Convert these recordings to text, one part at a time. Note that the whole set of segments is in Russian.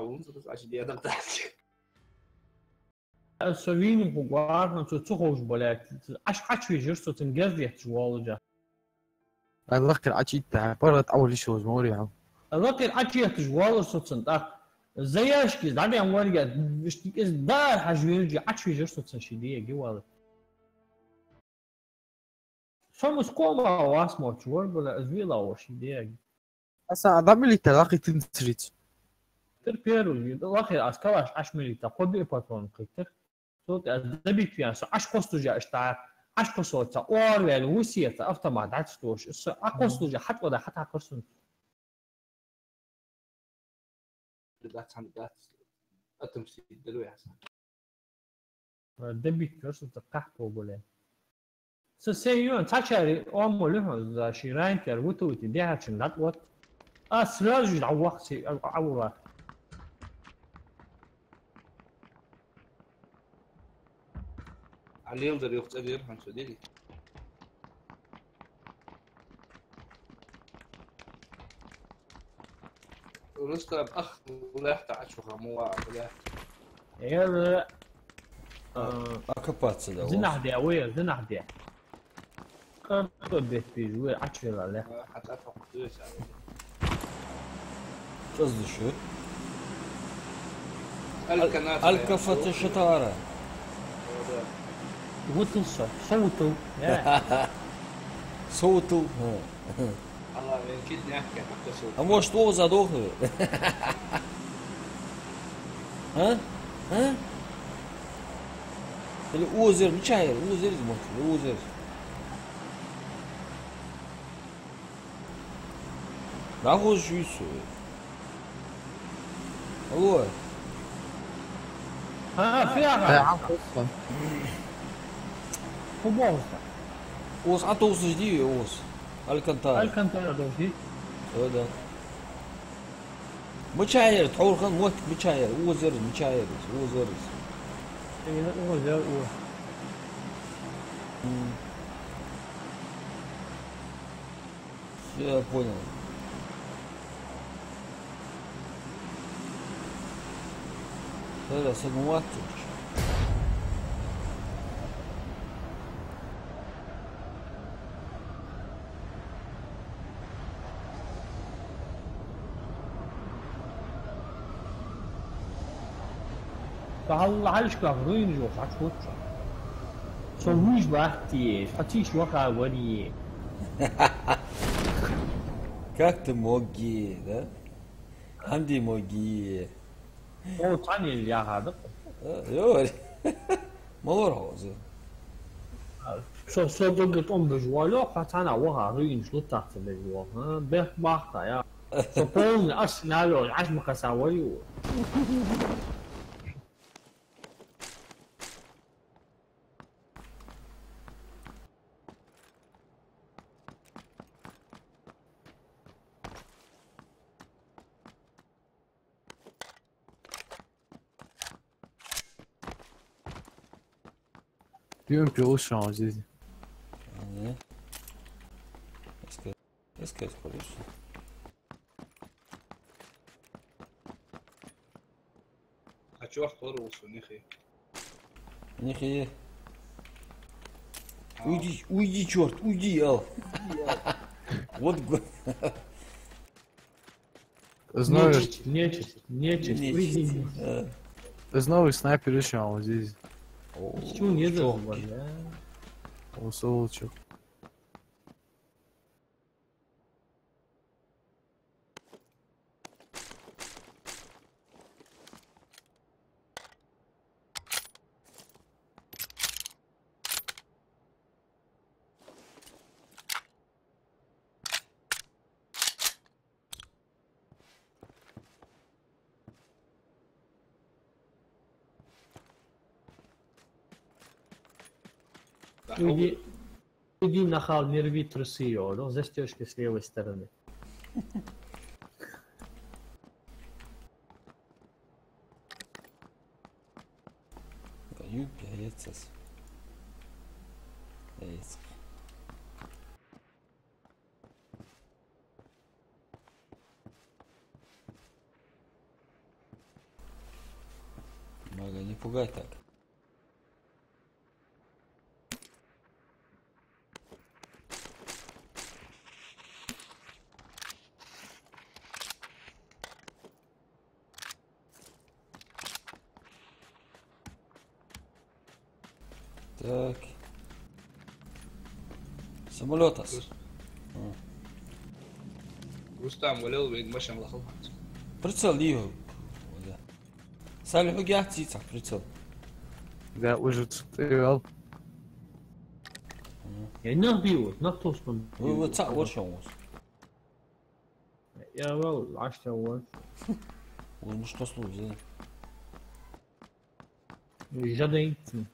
unseres Archidiadaptatie. Savini guardano su خوش بولات اش حكي جرسو تنقذي تجوالجا أتذكر عشيت برت أول شيء موري اذكر حكي تجوال سو تنتا زياش كي دعي اموريا بشتي از دار حجويلجي حكي جرسو تنشيديه جوال somos como o asmo تجوال ولا ازويلا وشيديه هسا أضم لي تلاقي تنسريت تربيرو الاخر اسكواش اشملي تقبل باترون قيتر صوت ازبي فيها اش كوستوجا اشتا اش كوسوتا اور ويل وسيتا افتا ما دعتوش اس اكوستوجا حتى ولا حتى كرسون That's how that's التمثيل دلوقتي حسن. دبي كرسون تقحط وبولا سيون تاچاري اومو له ذا شيران تر وتوتي ديها تشنات وات اسراج عوقتي عوض عليهم ده يخت أجير هنسوديلي. ونسكب أخ ولا يحتاج شو خموع ولا. يلا Окопаться да. زين احدي اوير زين احدي بيت بيجوي عشرة له حتى أفهم كويس يعني. Что дышит? الكنات. Алькафа Шатара. وتصل صوته Соуту. الله يمكن نحكي حتى صوت. А может его задохнет? А? А? Или озер, мечайр, озер, может, озер. Нахуй жуйсу. Алло. فيها فوبوسا Ос, а то усажди, ос. Алькантара. الكنتر دوشي Да. مشاير تحول خان موت مشاير وزر مشاير وزر هو زي هو я понял. هذا سنوات فهلا عايش كافرين جو فاتوت سويش بحتي فتيش وقع وري как ты моги, да? عندي موجي هو تاني اللي هذا يوري مالور هوزه سو دوجت ام بجوالو فتانا وها رين شو تحت الجوال ها به باختا يا سبون اصلا لو عاش مكساوري Più in più change. Est-ce que c'est pas juste? هتشوف طروس ونخي. Нихуя. Уйди, черт, уйди, Ал. Вот Знаю, нечисть. знаю, снайпер еще вот здесь. Чего не знаю, Усолчик. Иди нахал, не рви трусы, но застежки с левой стороны. Яйцес. Яйц. Ага, не пугай так. Так. Самолетас. Рустам ولو بين مشى ملخبط. Прицел лиго. Салих угя птица, прицел. Да, уже стоял. Ja, nog die nog toespan. Вы цак ورشون. Ja, wel, 10 hoor. Ну что служит? Já dentro.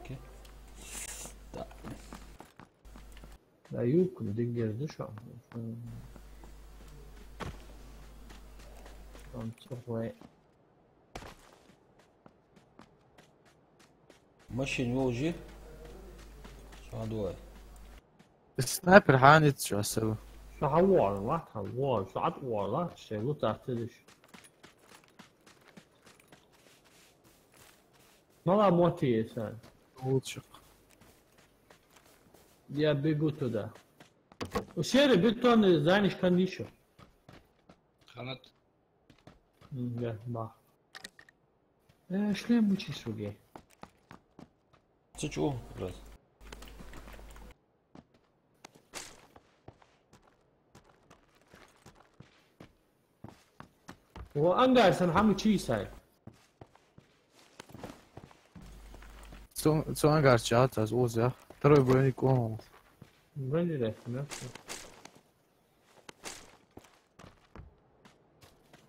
Окей. Да. Da юбку, да где дышал. Там теплое. Машин وجه. شو هدول؟ السنايبر حانت شو اسوي؟ شو عوار راح عوار شو عطوار راح شيء لو تعتدش. ما لا موتي إنسان. وشق يا بيجوتو ده. وشيري بيتون زانش كان نيشو. خانت. يا با. شلون بيجي سوقي؟ شو раз. هو أنجارسن حامي شيء ساي. سو انقار شات از اوزا ترى بيني كوم بني لك نفسه.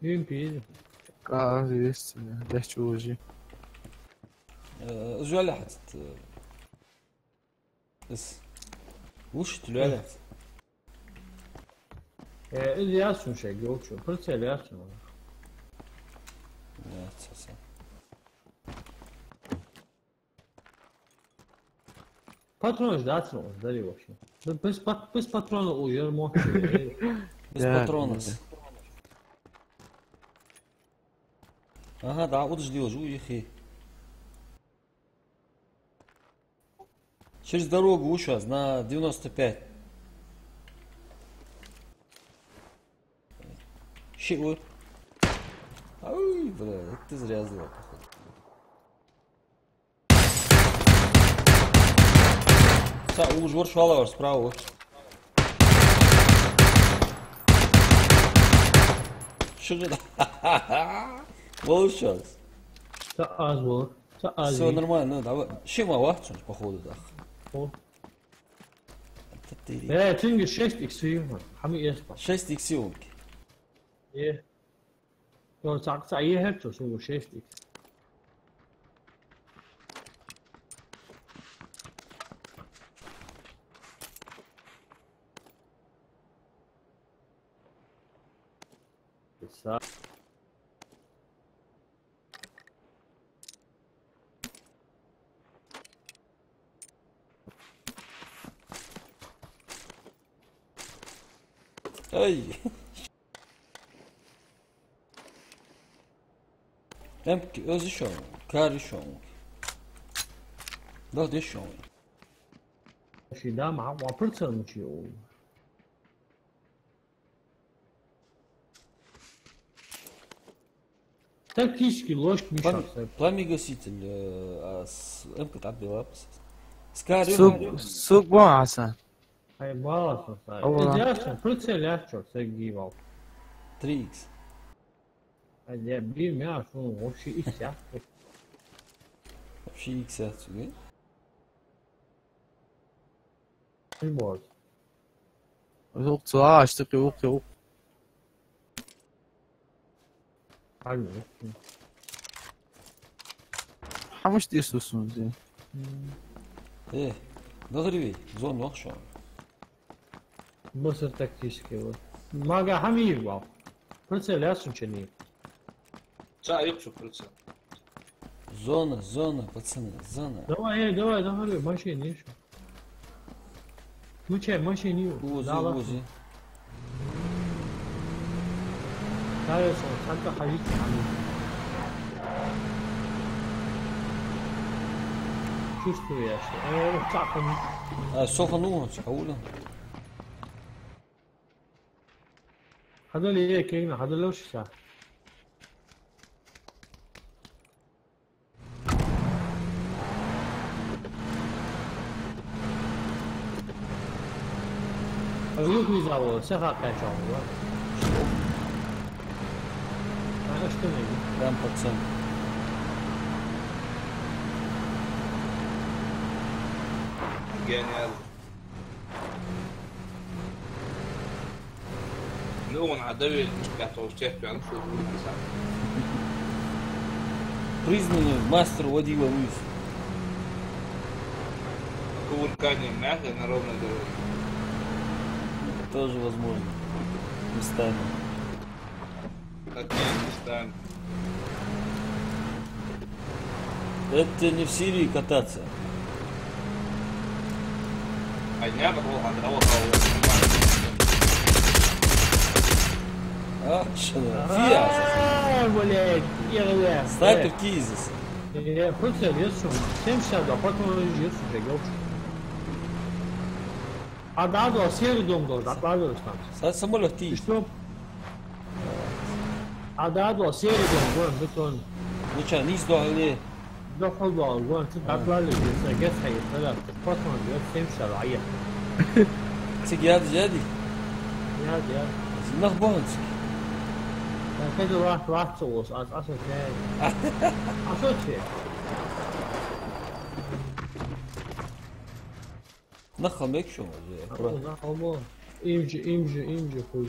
يمكن. كاريس ليش وجي زولحت. بس. وش تلولحت؟ اللي ياسون شيء جوتشو فرصة اللي ياسون. لا تساسا. Patronos dacno, dali вообще. Без патрона уйдет мокрый. Без патронов. Ага, да, вот жди, уехи. Через дорогу ушаз на 95. Щи, ой, бля, ты зря сделал, походу. Уж воршвала справа. Что же это? Получилось. Азбол. Все нормально, давай. Чем авахчун, походу, да. تنقل 6 اكسيوم حمي يسمع 6 اكسيوم. ايه لو تعقص اي هرتو سو 6 اكس Ay. Hem özü şu an, karı şu an. Da de şu an. شي دا مع وابرتر مشي تكتيشكي ложь мешал. Пламя-гаситель, эмка تعبي лапс. Скарю. سوق مو عسان هاي باص والله. إذا فرصة لا تشوف سجيبه 3x. هذا بير ما شو وشي إيش يا Вообще x отсюда. البوز سوق صراحة اشتقي وقي حلو حمش ديسوسون زين دغري زون وخ şu an. بص تكتيشكي ما قا حمير باو فرصة لا سنشني Çağ yok şu fırça. Зона, пацаны, зона. давай машине еще мучай машине Узи. شايف صدق حاجات عني شو تسوي يا شيخ؟ انا رحت سوف نوت حوله. هذول هيك هذول وش صار؟ أقولك ويزاو سخا كاشون أنا أشتري كم بتسن؟ Genial. نؤمن عدوي مش كاتوشيت بيعرف شو يقول مثلا. Признанный мастер водила Луис. هو الكاني معك أنا ровно говорю. Тоже возможно. Местами. Какие места? Это не в Сирии кататься. Понятно, был Андрей. Что Фиа. блядь, я Снайпер Кизис. Я просто лесу, 70, а потом лежит, бегал. А да, да, серый дом был, закладываешь там. Самолет И Ти. что? А да, да, серый дом, вон, бетон. Ну что, низ доали. دخل بالوان تطلع لي جت هي ثلاث فترة جت تمشي رعية Цигяд جادي. يا Нахбанс. كده راح تصوص أصلا ثاني أصلا شيء نخم هيك شو الله имжи хуй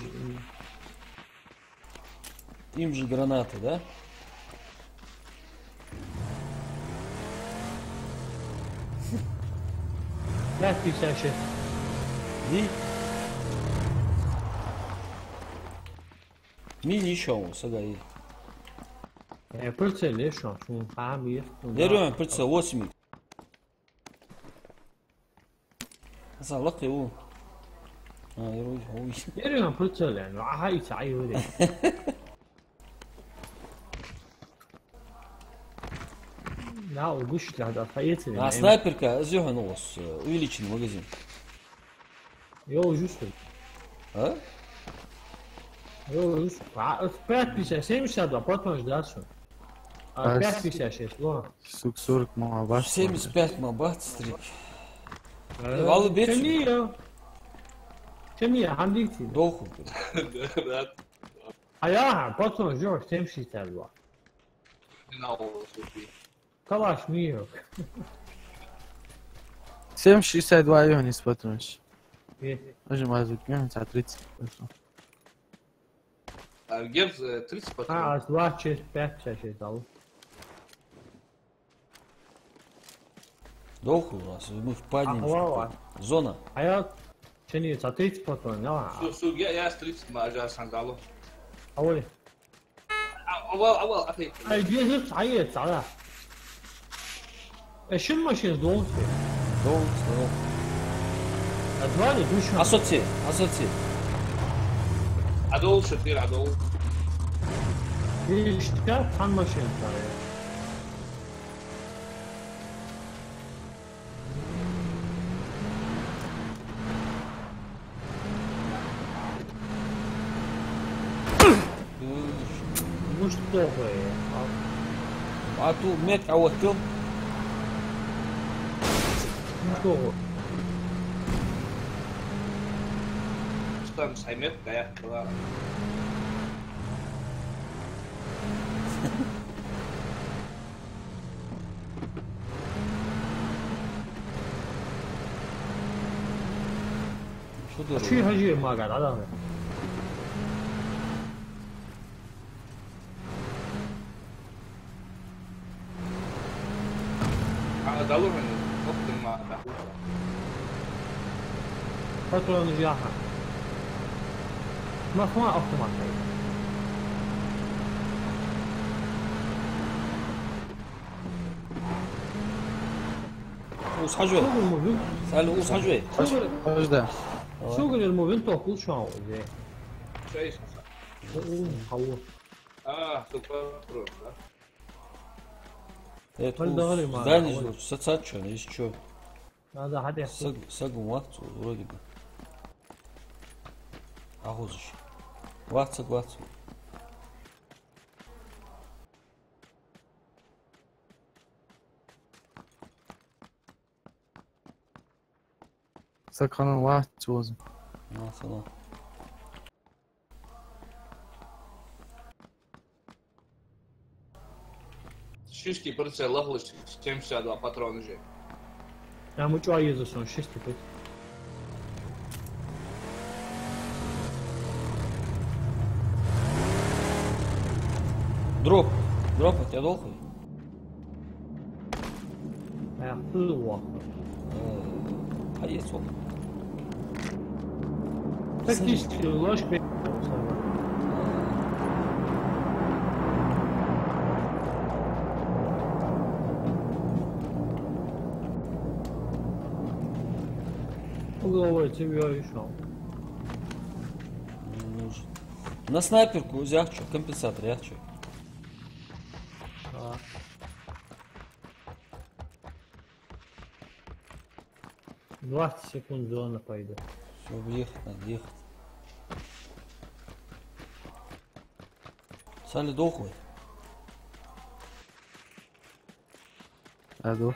Им же гранаты, да? لا في شاشة Ди. Mini show сагаи. برتل ليش شو عامل Дерём прицел 8. صلقي هو. يروح هو. يرينا برتل يعني هاي تعي ولي لا وقش هذا خيتني Снайперка зёхан нос. Увеличенный магазин. يو جوسل А? يو جوسل 5 писашей мешают, а потом ждать. 5 писашей, что? Сук 40 мало баш. 75 мабат стрик. Валы бечу. كمية عندي Доху. حياها بطل جورج تمشي تلوى كلاش ميو 7,62 يونس باترونش. اجي ما زوجين ساعة 30. Гебс 30 патронов. اه 25 شاشة طاو Доху у нас. Мы впадем. Ахуа. Зона. حياة شنو 30 بطل لا سوق يا 30 ما جاء سانجالو. اولي أول أخي. اي جيت عيط على ايش الماشين دول Доху. ادوالي دوش Асоци. عدول شتير عدول. ايش كانت عن ماشين ترى مش طوفي عطو ميت عوتهم. مش طوفي Что Саймет kayak keluar. شو دور؟ شو هجير ما قاعد على هذا دور من وقت ما دخل. فترة نجاحها مفهوم اوتوماتيك اوس حجوي. سوق الموفين سألوا اوس حجوي. ايش ده؟ سوق الموفين توكل شو زين شيء Хаву. Тут патрон, да? Это Пальдори, мама. здание же, соцачу, если что. Надо хадя. Сагу вахцу, вроде бы. Агузыш. Вахца. Sakhanın vahçı olsun. Sana. Šishki pricē lahliši, čem šādā patronu žē. Я мучу Иисус, он 6 путь. Дроп. Дропать, я долго? Я хлыва. А есть он. Тактически ложка. Угловой тебе решал. Не нужен. На снайперку взял, что? Компенсатор, я что? 20 секунд зона пойдет. Все, въехать надо, ехать. Сали дохуй. Аду.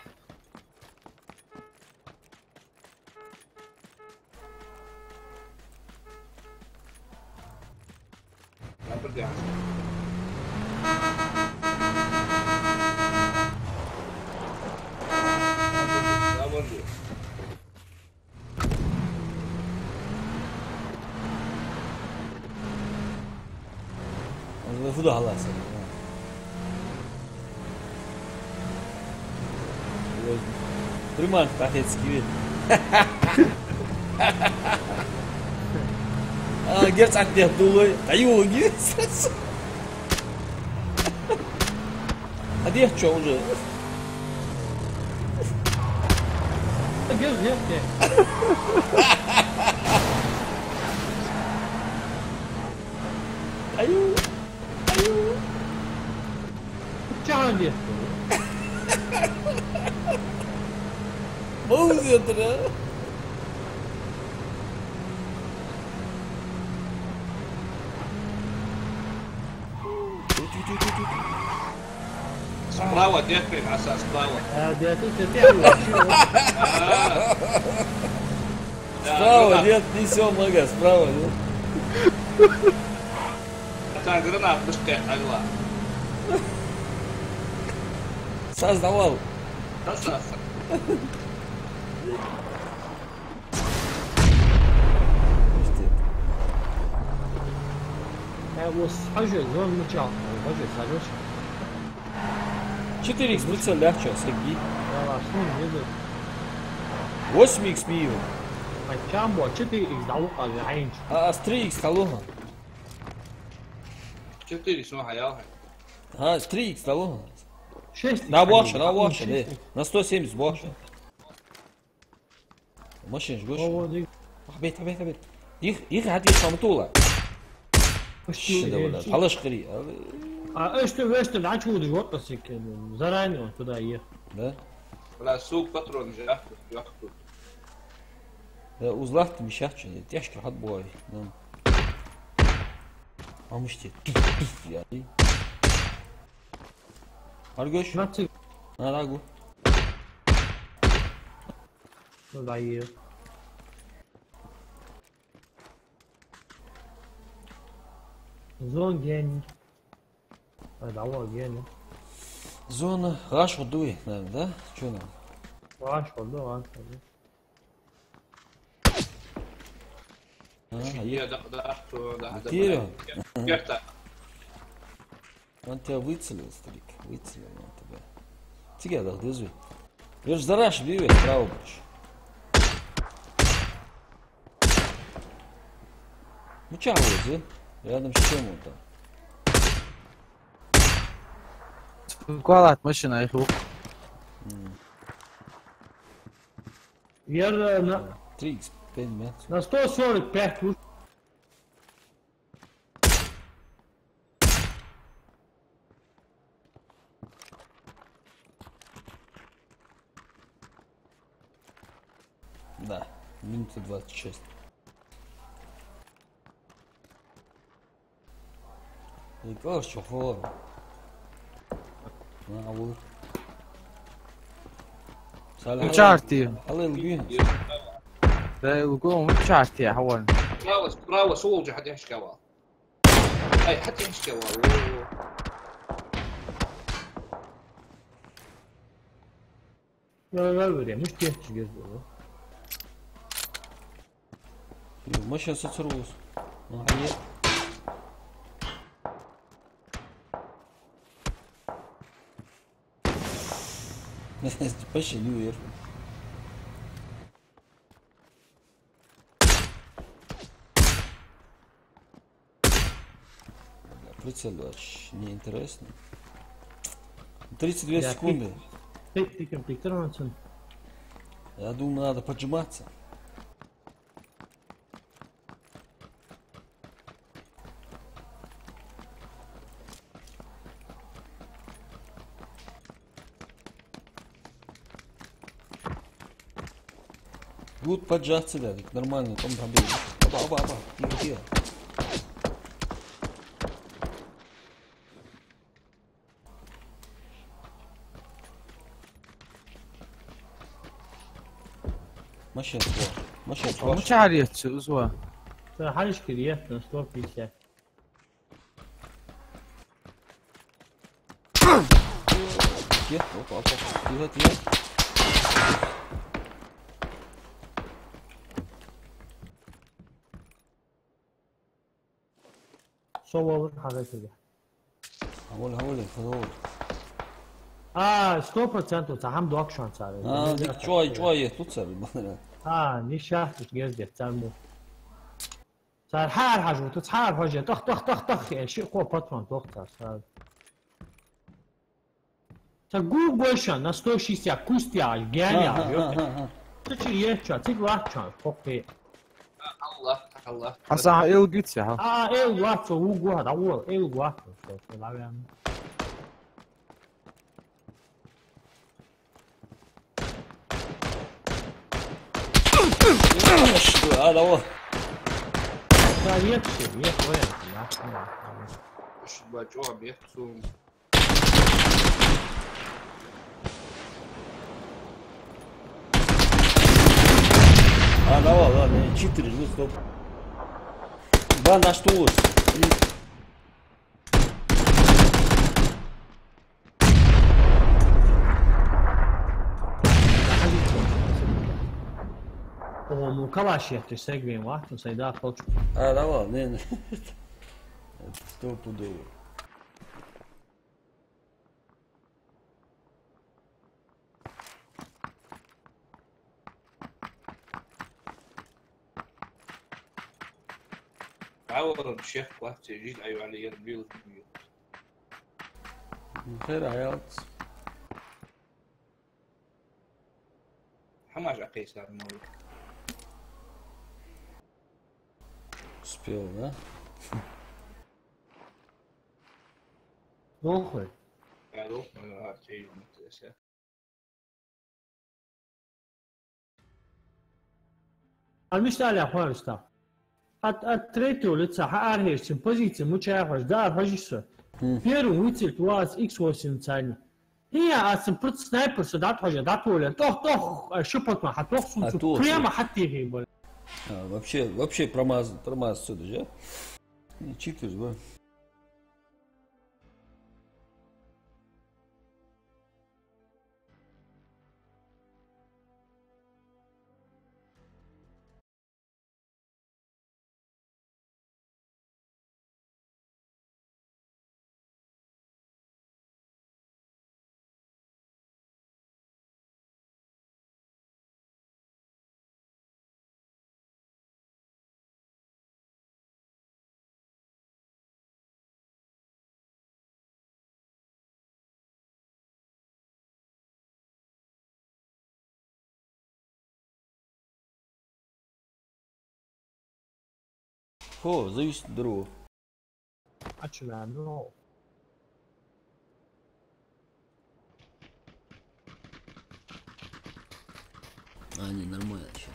Напрягай. Заводи. Куда халаса? Приманка пакетский вид. Герц отдет дулой. Даю герц. А где что уже? Где? Даю. Чанди. Боузетра. Справа, дед, аса, справа. Да тут ты Справа, нет, несем нога, справа, нет. Это гранат, пускай, агла. Создавал. Саса. вот сажу, зон мучал. Боже, сажу. 4х прицел легче, Сергей. Да, шум едет. 8х мию. Чамбо, 4х дал рейндж. А с 3х талоха. 4 сма хаял. А, с 3х талоха. 6. На больше, да. На 170 больше. Машин жгешь. Обед. Их хати самтула. Алаш кри. А что, начал вот посек. Заранее он туда ехал. Да? Бля, сук патрон же, яхту. Да, узлах ты мешавче, тяжко хат бой. А мыште. Аргош? Нацик. На рагу. Туда ехал. Зон гений. Давай гений. Зона. Раш дуй, наверное, да? Что нам? Хорошо. Да. Терю. Герта. Он тебя выцелил, старик. Выцелил он тебя. Тебе дал, держи. Я же за раш бью, справа будешь. Ну чего вот, рядом с чем он там? Квадрат машина их рук. Я на 3х, 5 метров. на 145 тут. минуты 26. И короче, фор. معقول. مش عارتي الله يلقيهم. لا يقوم مش عارتي حوالي براوة صوج حتى يحش كوال. أي حتى يحش كوال. لا لا مش تحكي قصده. مش هستصرف. ما هي. Почти не уверен. Прицелювач неинтересно. 32 секунды. Ты компьютер. Я думаю, надо поджиматься. Будут поджаться, да, так нормально, там пробили. Оба, тихо. ماشي صور. مش عارف شو زوا. ترى حالش كريات نستوى في شيء. تيجي. صور حاجة كده. هقول. 100% تعمل دوكشن صار. ديك شوي تتصل. نيش شافت جزء تعمل. صار حاجة وتتحار حاجة طخ شيء قوة باترون دكتور صار. تقول بوشان نستوشي سيا كوستيا جانيا. تشي يشوا تقلعشان فوقي. الله. حسن ايه قلت يا ايه واتو هو هذا هو ايه واتو شو لا يعني. هذا هو. يكشف وين؟ مش بجوع بيحسون. هذا هو читеры стоп. Да, на что уж. مو كلاشي تسجل واحد وسيدا خلص. هذا هو نين. Стопудово. عور الشيخ واحد يجي أيوة على البيوت. خير عياط. حماش عقيس هذا الموضوع. Успел, да? روحي. قالوا شيء متأسف. المشتعل يا أخوان استاذ. التريتو لتسا حارهيش سمبوزيتي متشافش دار هجسه. بيرو ويتل تواز إكس وسين ثاني. هي أسمبرت سنايبر صدات حاجة دات ولا طخ شبط ما حتوخ سنتو прямо حتى يجيبه. Вообще промаз сюда, да? Читер, да? О, зависит от дров. А что я, ну... Не, нормально сейчас.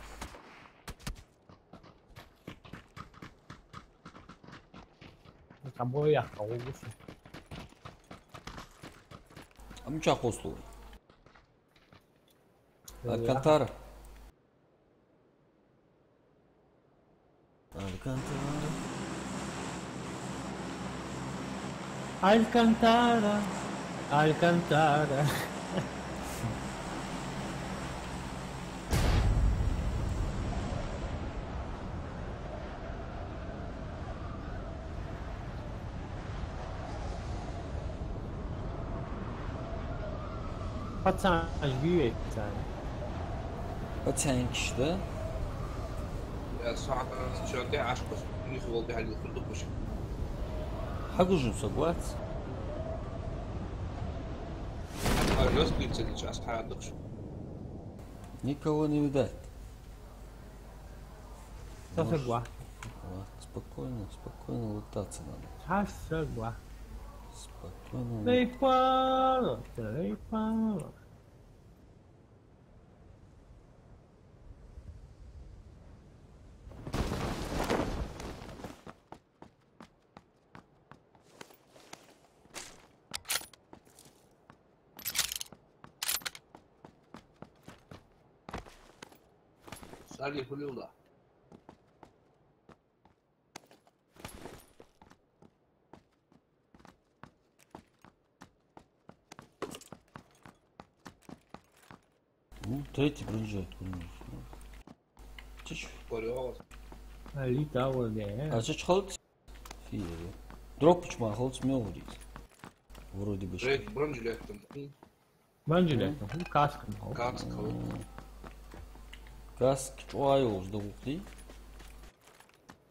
Kaboya, kavugusu. Mucha costui. Alcantara. Alcantara. Alcantara, Alcantara. Kaç büyük yani. Öten kişide. الساعة شغال 10 قسم يخوض بها الفندق وش Hagujun sagwat. لوس بيتسجل час حادقش Никого не видать. Сасагва. Вот, спокойно, спокойно лутаться надо. Сасагва. Спокойно. Лейпало, лейпало. صار حلوله Ну, третий приезжает. Чич. ورياض Ali tava there. А чич холц? Фи. Дропыч ма холц мёгудит. Вроде бы. ريت برنجلاتهم Bence de. Bu kaskın. كاسك Каск чуайоз да ухти.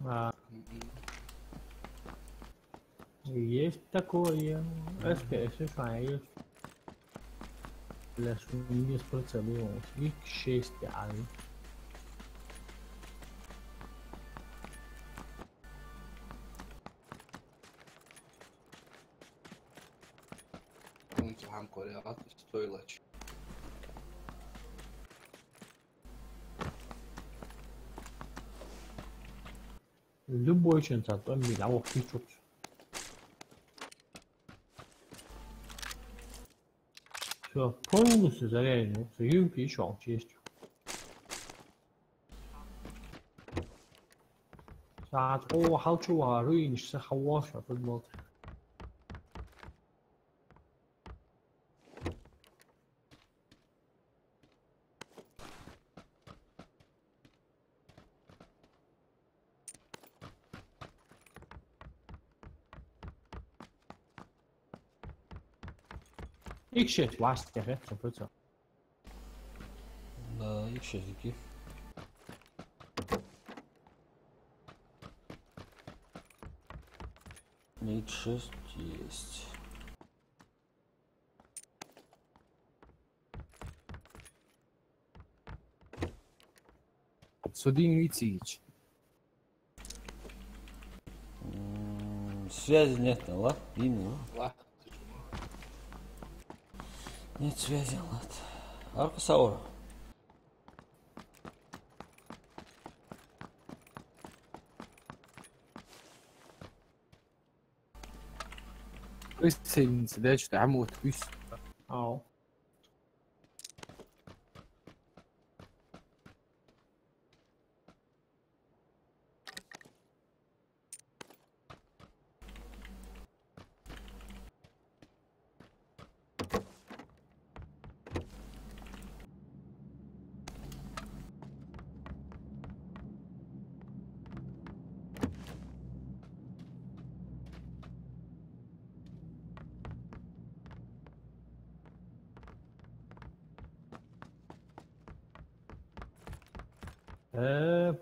А, есть такое. СПС файл. Las unidades procedemos. İlk 6 yani. امتحان كوريات ستويلتش Любой için zaten bir lavuk bir çok. Все, полностью заряжен. Все, юнки еще есть. ساعات او حالتو هاروين işte havasla futbol. İlk şey var işte sıfır. Да, их шарики. Мид 6 есть. Судин Вицич. Связи нет, ла? Именно. لا Нет связи, ладно. Арка Саура. Высень задачу عمود بيس. Au.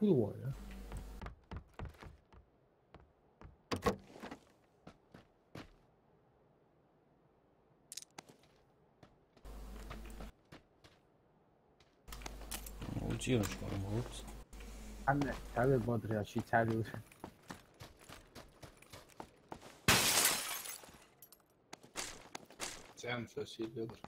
Bu da var ya. Утирочка, вот. عم تعال ما ادري شي تعال تعمل فاسيل يقدر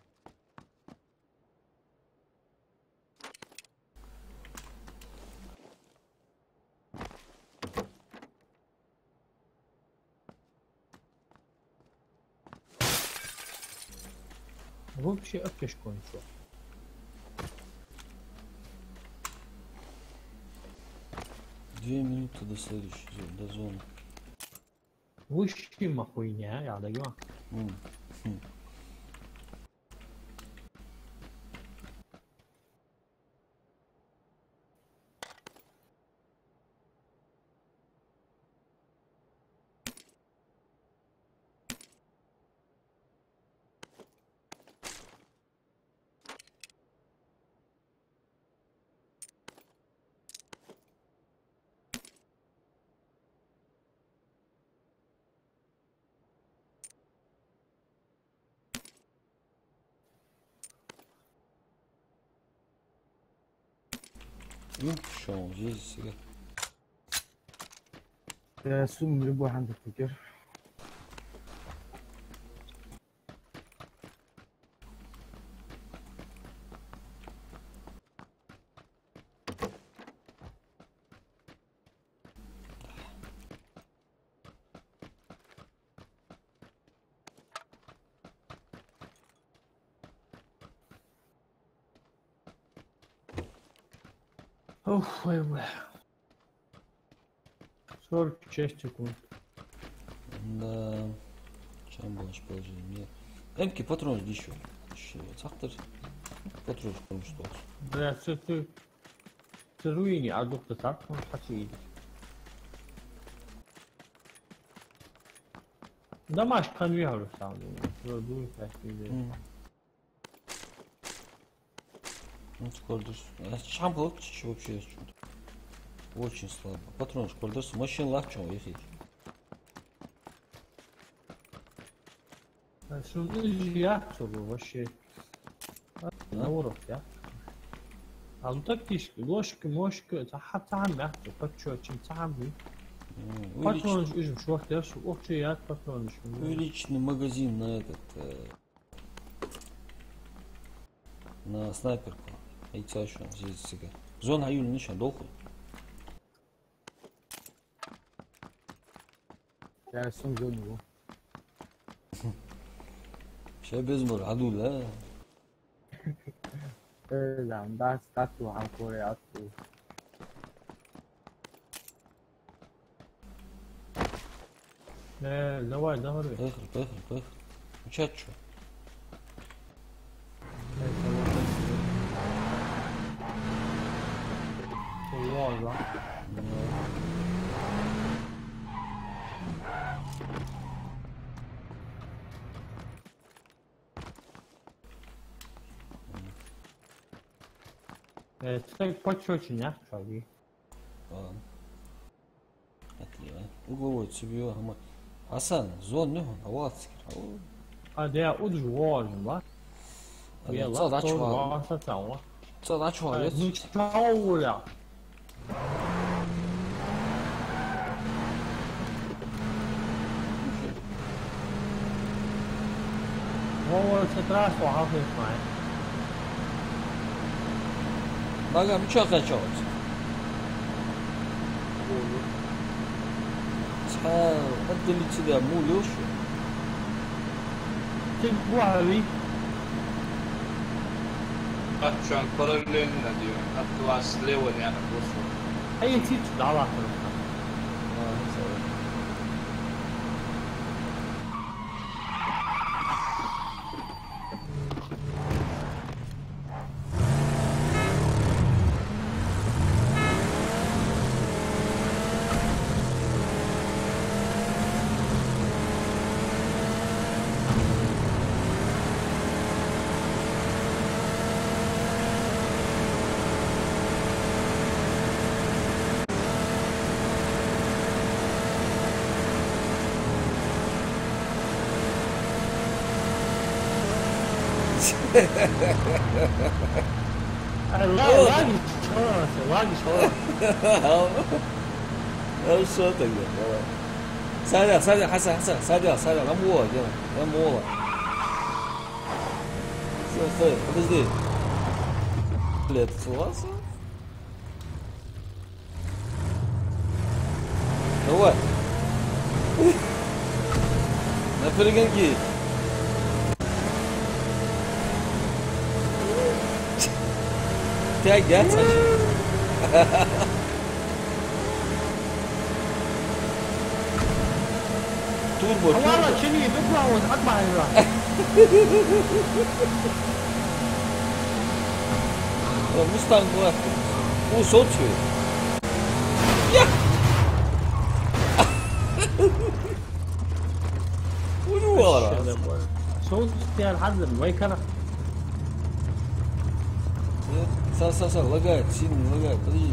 вообще оттяж кончил. Две минуты до следующей до зоны. Вообще хуйня, я даю. شو جيز السجاير. سوم ربوح عندك فكر. اوف ويوه. صار 6 секунд. Да. Чем больше положили? Нет. Эмки патрон еще. Сахтер. Патрон что? Да, ты руини, а доктор так, он хотел. Домаш конвейер сам. Дует так и. Ну, скордус. Шампл вообще очень слабо. Патрон скордус. Машин лапчом ехать. Что я вообще. На урок, я. А ну тактически, ложка, мошка, حتى عم يحكي فتشو تشم تعمي. Патрон уже шо я вообще я патрон. Увеличенный магазин на этот на снайперку. Яйца еще здесь сега. Зона аюль ничего дохуй. Я сум зону. Сейчас без мора, аду, да? لا بس تطلع على كوريا أطلع. لا давай. Поехали. Учать что? والله так почёчи не шаги. Ладно. Отлично. Угловой цевьё. Асан, зон не он, аватскер. А да, уджвор, ба. Я ла.这拿出来你超无聊。我这teraz我会买。Бага, ну что качалось? Отдали тебя, мулёшь. Ты guardi. Faccio ancora il lennadio, fatto a sleone a posto. Hai zitto dalla لاقي要说这个，删掉，删掉，他摸了，他摸了。стой, подожди. Блядь, классно. Давай. На перегонки. بتاعك جات توربو والله شنو بيطلع وتحطها هنا. مستانج واحد هو صوت شوي وين ورا صوت فيها الحزم وين كان صار лагает сильно лагает подожди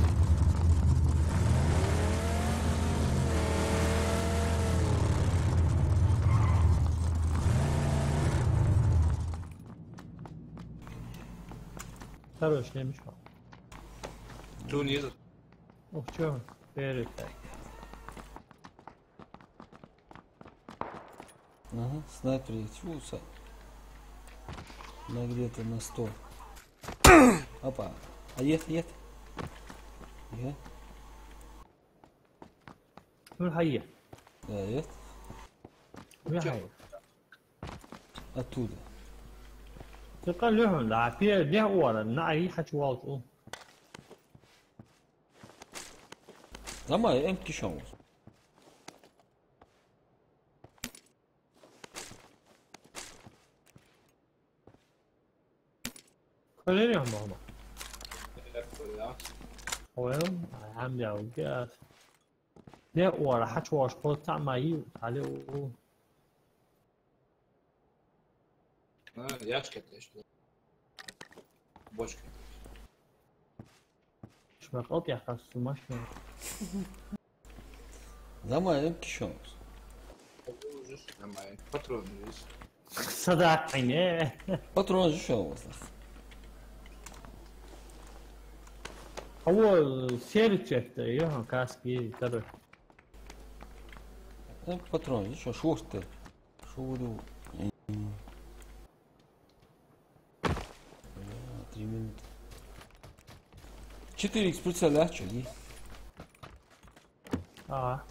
Хорош, не мешал. جون يزر. Ух, чё, перед. ага снайпер чувствуется на где-то на 100 опа а ед من الحية. да ед من الحية. оттуда تلقى لهم لا في ده ورا نعي حكي واو. Ama empty shows. خليني هم وين عم يوقف ده ورا حكي واش قلت تعمل عليه ياش كتلش بوش مش مقاطع خاص ماشي Ama empty shows. باترون صدقني Patron shows. هو سيرتشت ايوه كاسكي ترى Patron еще шорты. Шору. 3 минуты. 4х прицеля, что ли? اه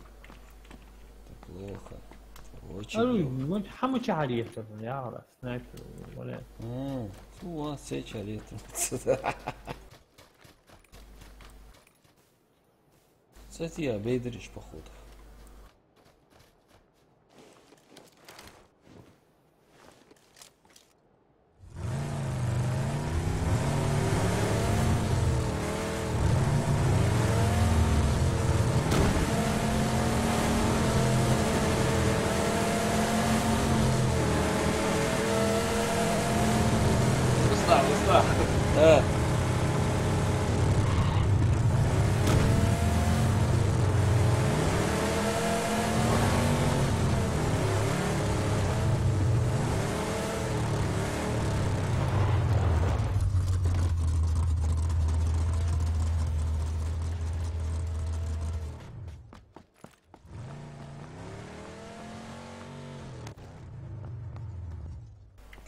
Плохо. قالوا Очень. وانت حمش عليه ترى يعرف سنايبر ولا Ну, а сеча летом. Кстати, я бейдериш походу. وصلع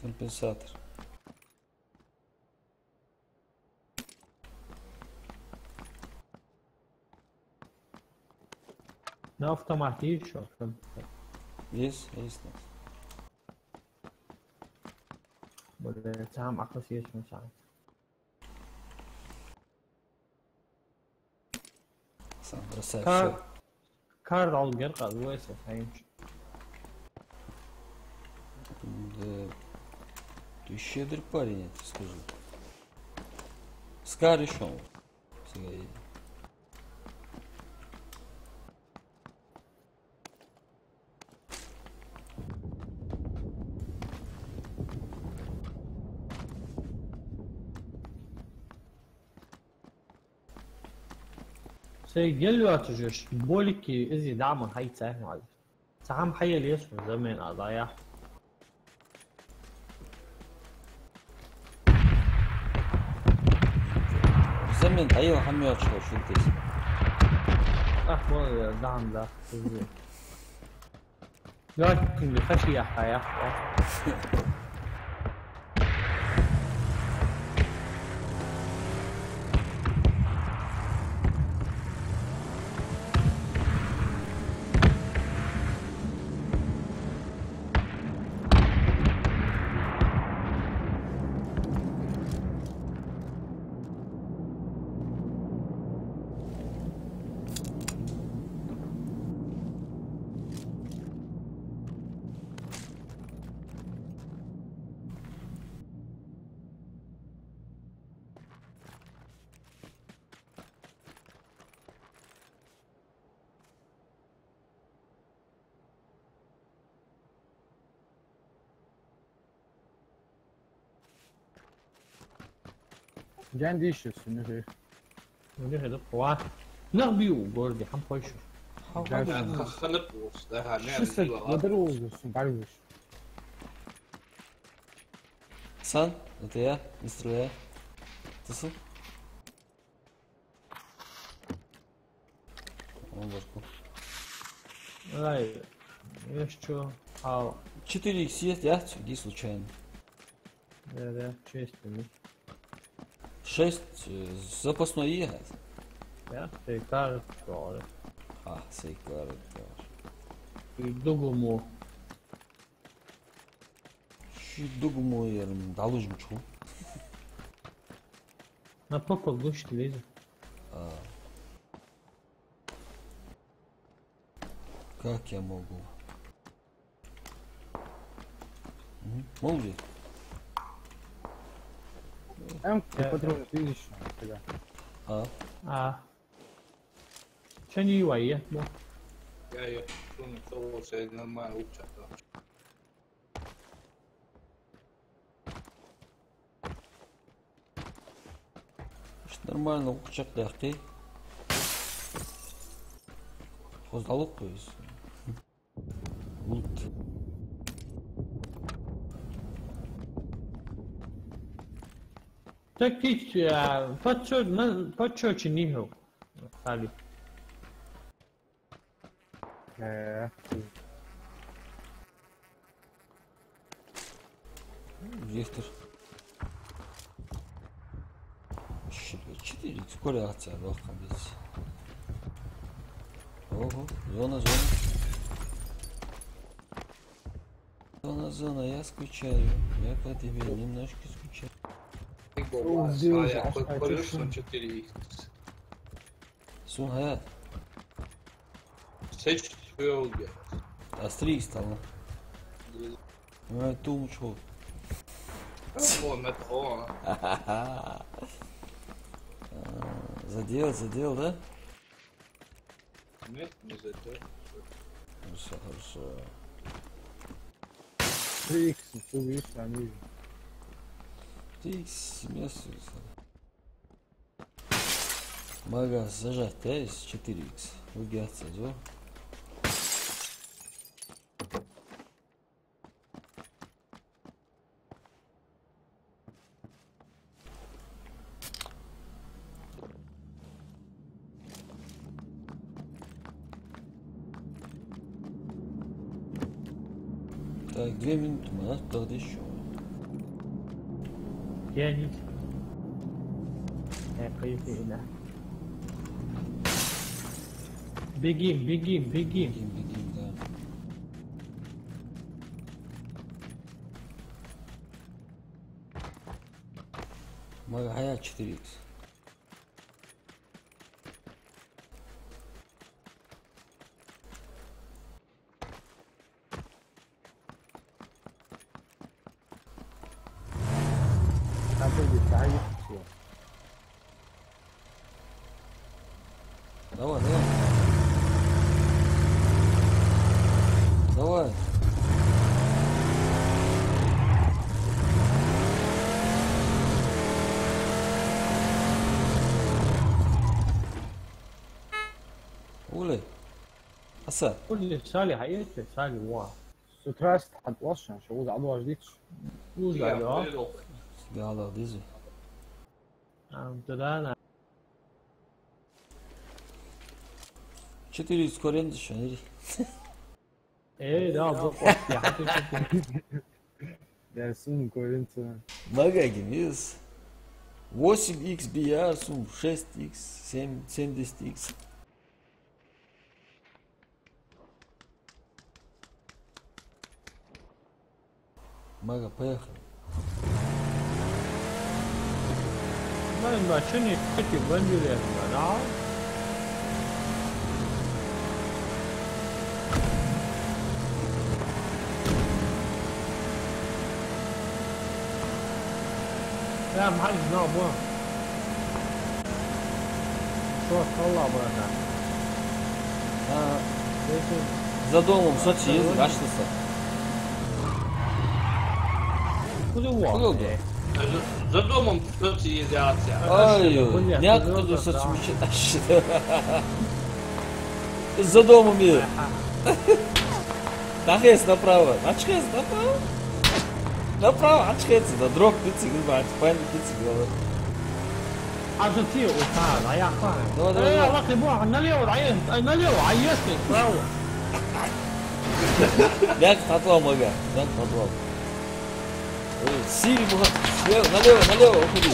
Компенсатор. на автомате еще. Есть. ولا سام اقصى شيء مساعد. Сам бросай все. كارد على الجرقة الواسع هيمشي. Да. Ты щедрый парень, я тебе скажу. Скар решил. Сега едем. سيجل له تجش بولكي ازي دعم هاي ساهم على ساهم حي ليش من زمان قضايا زمن ايوه حمي اشهر شو انت احمر دعم ده لكن بخشي يا حياة Gen değişiyorsun ne ونجي هذا قوات نغبي وجوردي حم خويشو خلط وسطها Şu set kadar olursun kardeş. Сан, это я, не стреляй. Ты сын? Он башку. لا еще اه 4х есть, я сюда случайно. да честь мне 6 запасной ехать. я ты кажешь что А, сейкар. дугуму Дугу мой ярым, далужым чу. на попа глушь лезет Как я могу? Могу ли? Hem patron değiş mesela. عشان يوعيه جاي شلون يصور سيدنا ما وجهه Нормально укчак дахты. Қозғалып қойыз. Лут. تكتيك باتشو نيهو خالي Вектор. 4х скоро акция легко без. Ого, зона. Зона, я скучаю. Я по тебе немножко скучаю. Колесо 4х. Сон hayat. Seç bölge. Астрик стало. Тум чё? Вон это. Задел, да? Нет, не задел. Хорошо. 3x şu bir saniye. Ты место. Мага зажать, да, из 4х. Убегаться, да? Так, 2 минуты, надо тогда еще. يعني كيف إله بيجيم Бегим, да. Мага hayat 4х. Hadi bir daha yapıyor. Давай. Давай. Улей. Аса. قول لي سالي حقيقة سالي واو Strast هتوصل شو عاوز عضو جديد. وزع له Gala dizi. امتدانا 4х корень düşünür. ايه ده بقى يا حبيبي Gelsin koyuntu. Maga gibiyiz. 8х BR сум 6х 70х. Мага, поехали. ما شنو كتب بنجلي نعم لا محدش نعم وين شو طلع برا За домом Сочи есть, açlısı. كله Kul واحد oldu. За домом кто-то едят. Ой, някто да се читаш. За домом е. Нахес направо. Ачкес направо. Направо, ачкес да дрог пици грба, пан пици грба. А за ти ота, я ха. Да. Я лаки бо, налево, айески, право. Як татуа мага, як татуа. Сири мага, налево, уходи.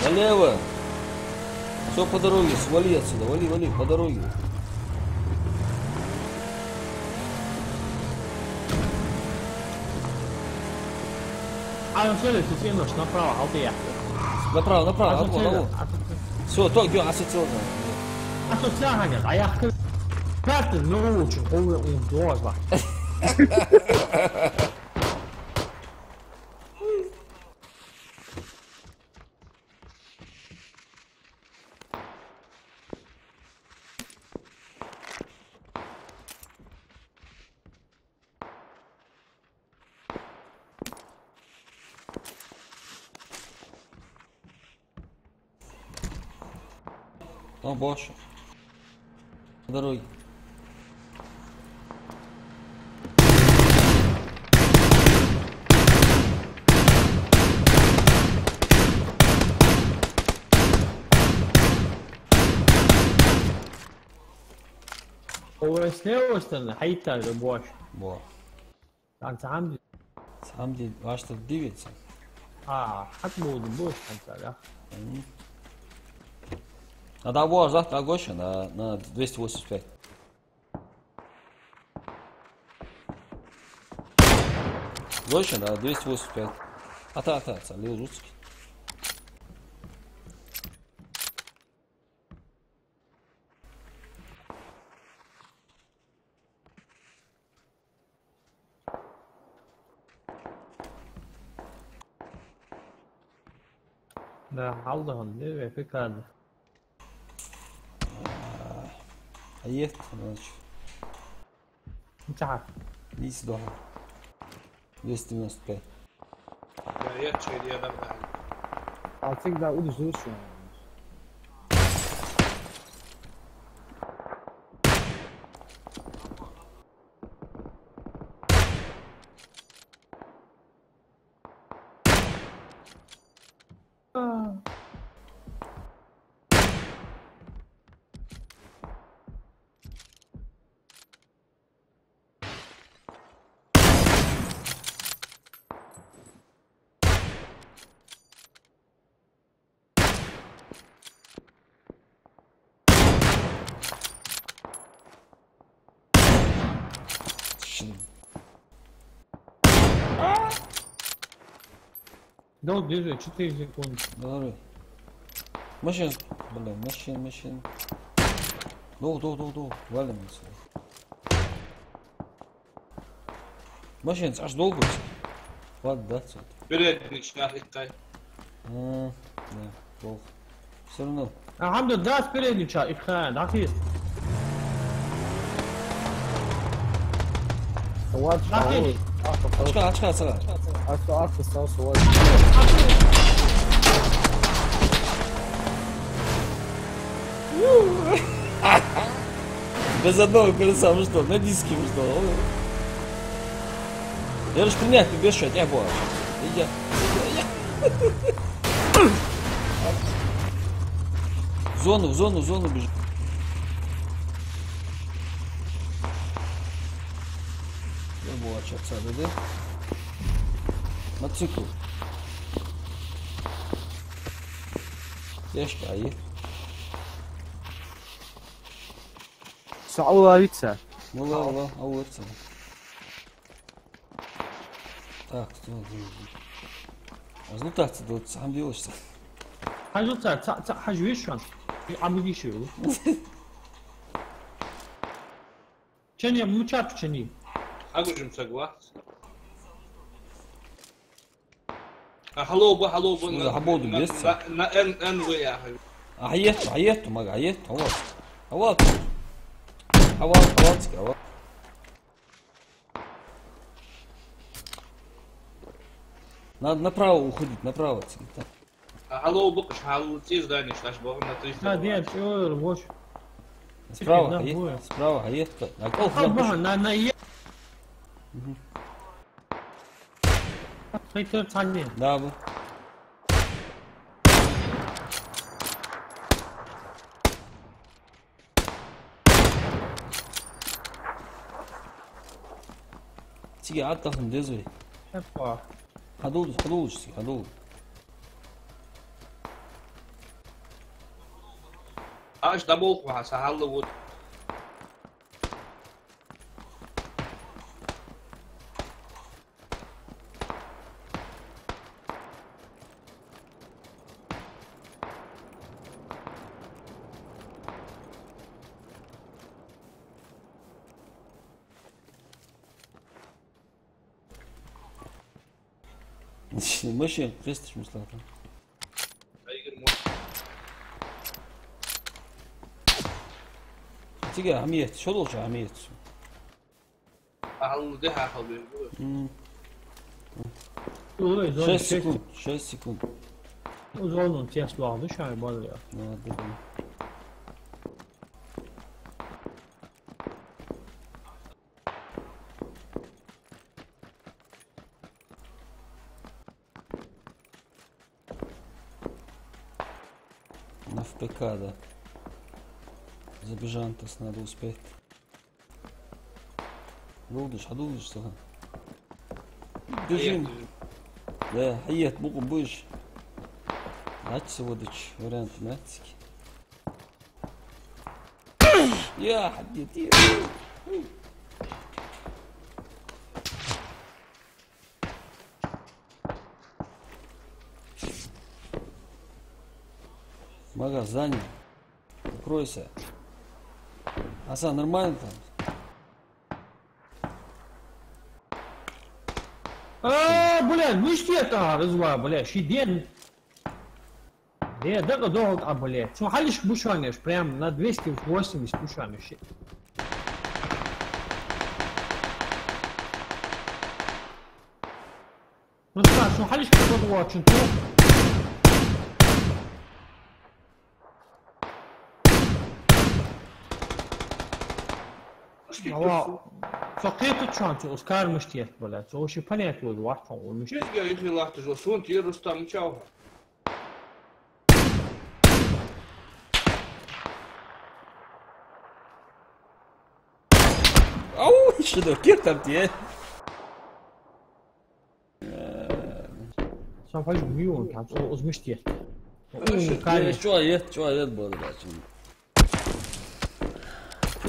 Налево. Все по дороге, свали отсюда, вали, по дороге. А на следующий синуш направо, алтия. Направо. Все, то где ассоциировано. Ассоциация, а я как ты научил, он доза. Там больше. По дороге. هو سنو استنى حيتا ربوش Во. انت عندي Сам день, ваш-то дивится. حتى بوش انت لا Надо было завтра Гоша на 285. Гоша на 285. Ата, Лил Русский. ده عوضهم ليه فكرة Аест, значит, انت عارف $10. 295. يا تشيل يا ذنب. I'll take that with the Zeus. دول ديزل 4 секунды. Давай. Машин. Блин, машин. Дол. Валим отсюда. Машин, аж долго. Ладно, да, отсюда. Передник шахикай. Да, плохо. Все равно. الحمد لله سبيريد شا إخان عقيد سواد عقيد Очка, сага. Арка стал сувать. Без одного колеса, вы что, на диске вы что? Я же принять, ты без шать, я была. Я. В зону бежит. Я была чаться, да? Мотоцикл. Яшка, а есть? Сауавица. Ну ладно, а вот это. Так, что результат тут сам делаешь. حاجة تا حاجة ويشان عم يجي شو كني مو شاف كني Агужим согласен. حلوبة حبوب لسه. на N يا أخي. عيطت ما عيطت هواك Надо направо уходить, направо. Так. Алло, букаш, алло, ти здание, что аж богом на 300. Да, нет, чё, вот. Справа, Да, хаед, будет. справа, хаед. Ага, на е. Хайты цанне. Да, bu. تيجي عاد تاخد ديزوي Опа. هدول هدول Аж да болку хаса, алло, вот. ماشي قريستش مصطفى Айгер, может. تيجي عميت شو دول عميت Алло, да, хабир. Ой, 6 секунд 6 секунд Uzun test vardı şey var ya. Надо было. На ФПК, да. Забежантас надо успеть. Хадулдыш сага. Бежим. Да, хаят, бугу будешь. Дать водыч, вариант нацики. Я حديت Мага, занят. Укройся. Асан, нормально там? Блядь, ну что это, разва, блядь, щиден. Да, долго, блядь. Что, халишь бушанишь, прям на 280 бушанишь. Ну что халишь кто-то очень, то... والله فقيت شانتي اوسكار مشتيت بلا سو شي بانيت ود واحد ومش Чё я их лахты жил, сон ти Рустам чау. Ау, что кир там тебе? سان فاج مليون كان اوز مشتيت شوية بود لكن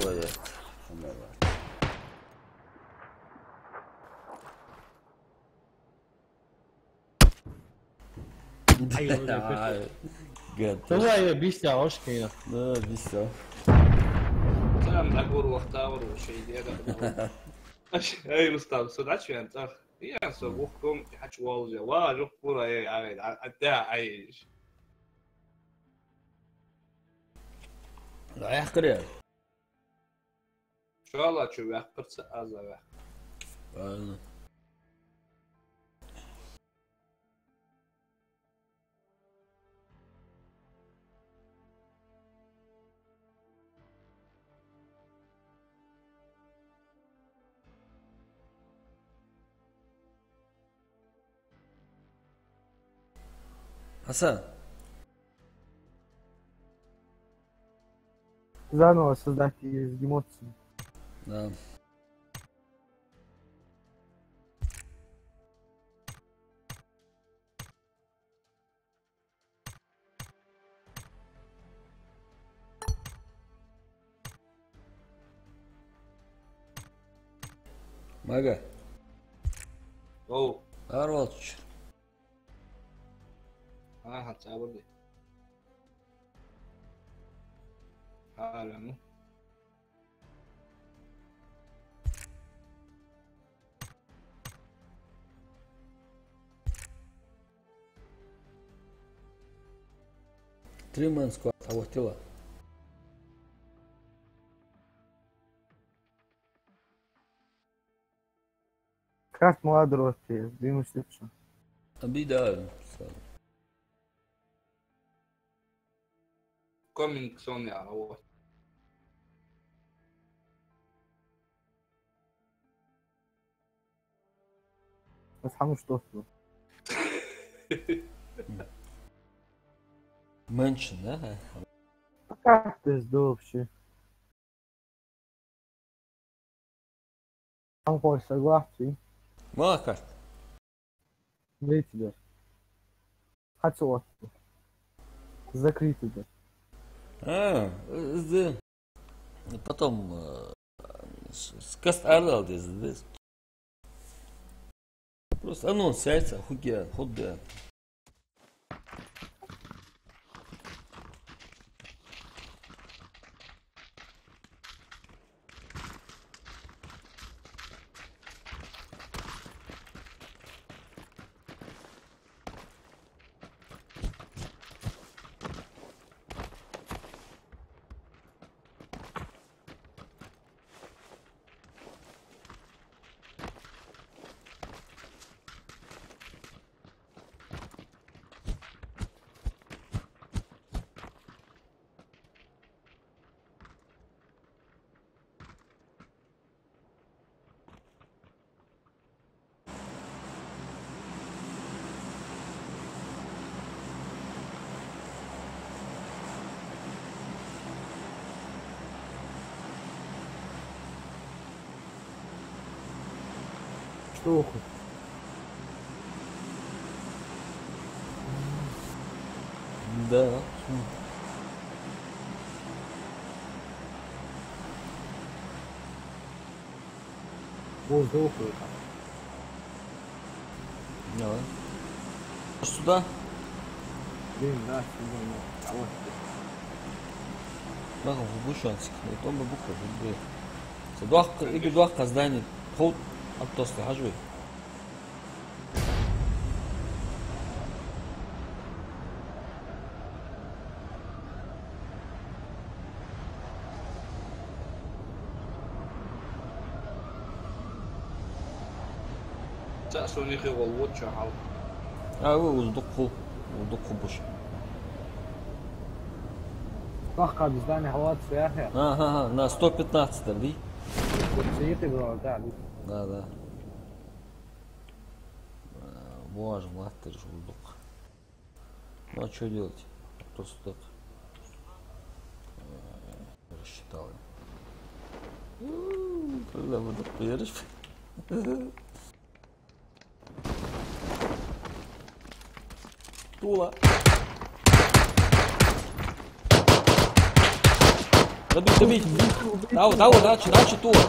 شوية قد هو بيستع وش كده да بيسا Сам на гору лахтавр, шей деда. Эй, Рустам, сюда чё я так? Я со бухком, хочу волжа. Ва, жук пура, эй, да, ай. لا يحقر يا Чё ала, чё я пырца азава. حسن Заново создать из эмоций. да Мага Оу. Арвалч Ага, цабырды. Hala, ну. Триман склад, а вот тела. Как молодой росте, 90. Обидаю. Coming soon يعني هو. بس حمش توصله. Mention, да? Как ты сдохший? Там хочешь согласен? Мака. Видите, хочу закрытый. Да. Потом скаст арлал здесь. Просто анонс яйца, хуя, худя. Что хоть? Да. Воздух. Давай. Сюда. Блин, да, сюда. А вот. Bakın bu şans. Tom bu kadar. Sadaq ibi duaq qazdani. Xod atosli hajwe. تأسوني خي والوت شحال. وزدقو bush. Как здание хват сверху. Ага, на 115 дали. Сидит и говорит, да. Да. Боже, матер жулдук. Ну а что делать? Просто так. Рассчитал. Когда вы так поедешь? Тула. Добить. Дальше Тула.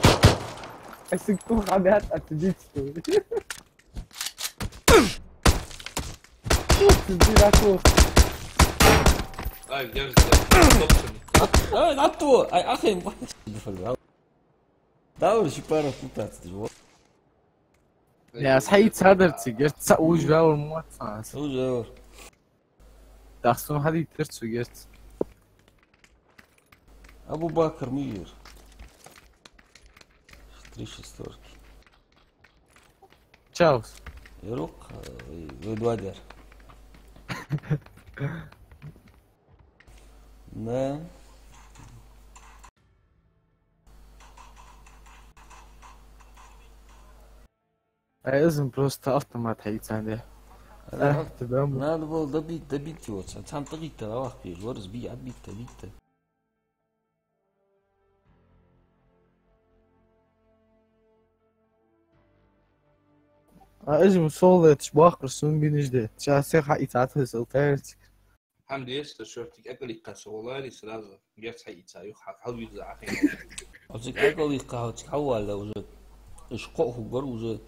Если кто ребят, отсидите. Сиди на кухне. Ay gel gel. Attu. Ay akhi. Давай еще пару путаться, ты же. يا صحيت صدرتي قلت تسوي جوا الموت Уже. تاخذون هذه ترتسو قلت Абу Бакр мир. 3 шестерки. تشاوس Ирук Эдуардер. Да. لازم просто автомат حيت عنده Надо было добить его. Сам тагит-то лавах пишешь. Ворс би, отбить-то. اجم صولة تشباخ رسوم بنجدة شاسي حقي تعطيه سلطيرتك حمد يسر شوفتك أقل قاس والله لي سلازة جات حي تايو حاول يزع أخي. قصدك أقل يقاوتك حوال لو زاد إشقاءه قروزة.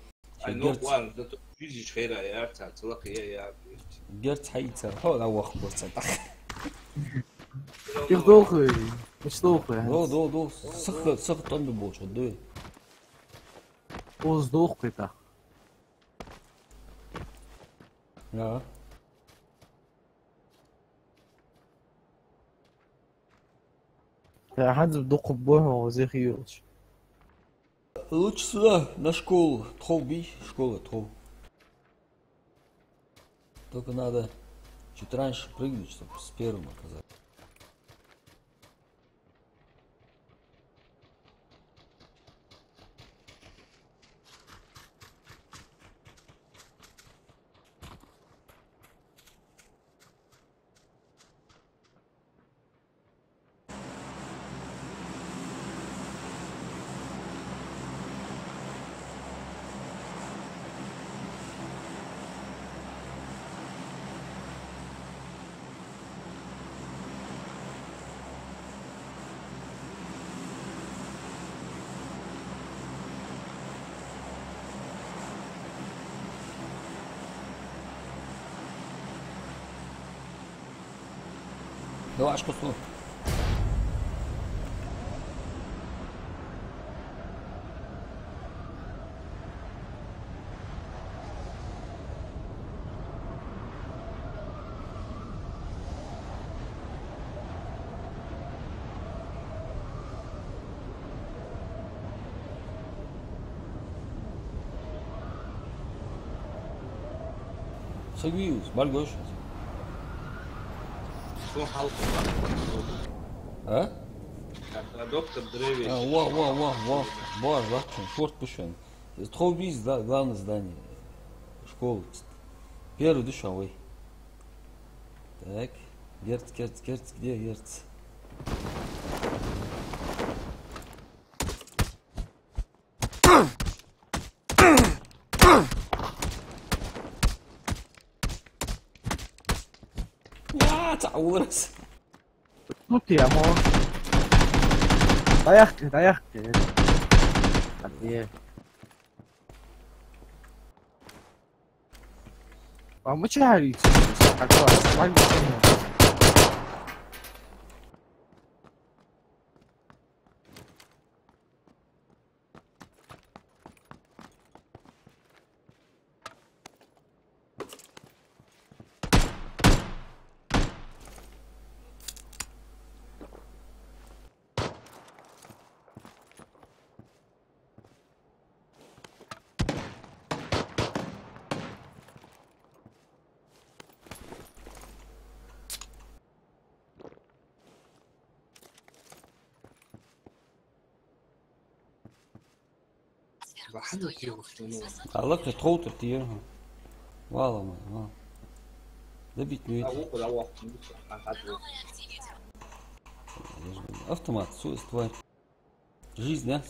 أنا وان ده فيزيش خيرة يا تلاقي يا. جرت حيتها حول أو أخبر صدق. كيف دوخي مش دوخي دو سخط عند بوش ودوي. وز دوخي تا Ja. يا حد بدوخ بوها وزي خيوش Лучше сюда, на школу. Тхоби, школа Тхоб. Только надо чуть раньше прыгнуть, чтобы с первым оказаться. Давай, аж кусну. Согвиюсь, бальгош. شو حلقة А? доктор Древич. Боже, бахчан, шорт пушен. Тхобиз, да, главное здание школы. Первый душевой. Так, Герц, где Герц? تعورت. Ну ты, амор. Доехали. Где? Помочь какой? Маленький. بحدث فيه شنو علقت تخوتر تيرها. والله ما. ده بيتنويت. أوقف الأوقف Автомат, тварь. Жизнь, а?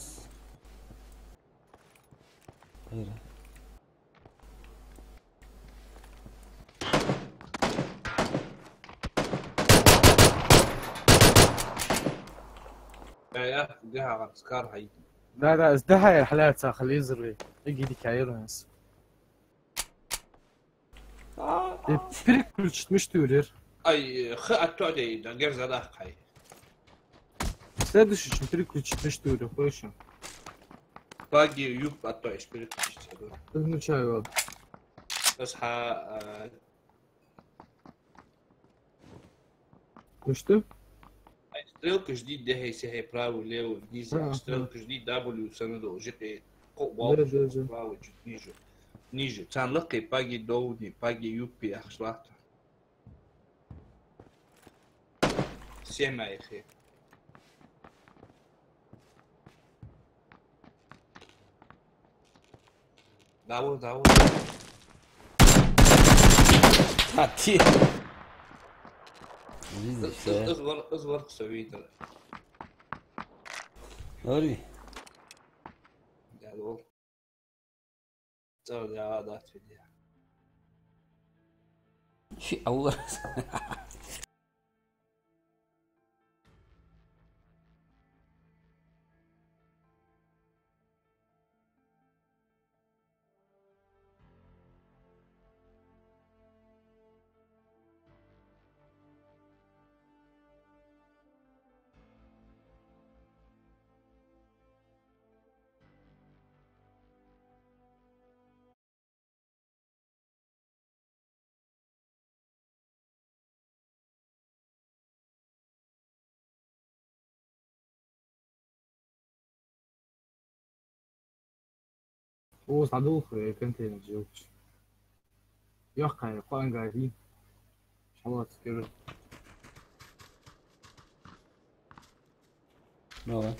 يا جهة سكار هاي لا ازدهى الحالات خليه يزري يجي ديك عيرنس Переключить мечтурер. أي خاء تعدي دقير زلاق هاي Следующий, чем переключить мечтурер, хорошо. باقي يوب أتوعش بريتش Изначаю вот. اصحى Что? اشتراك جديد ده هي براو ليو ديزا اشتراك جديد دبليو سندو جي Да. براو نيجو كان لقي باقي دودي باقي يوبي أخشلاته سيما يا أخي داور Хати. Видишь, اصبر سويت Говори. قالوا ترى عادات في الدنيا شي الله. هو صعدوه في كنت نجيوش. yok yani falan gayri. Allah görür. Ne var?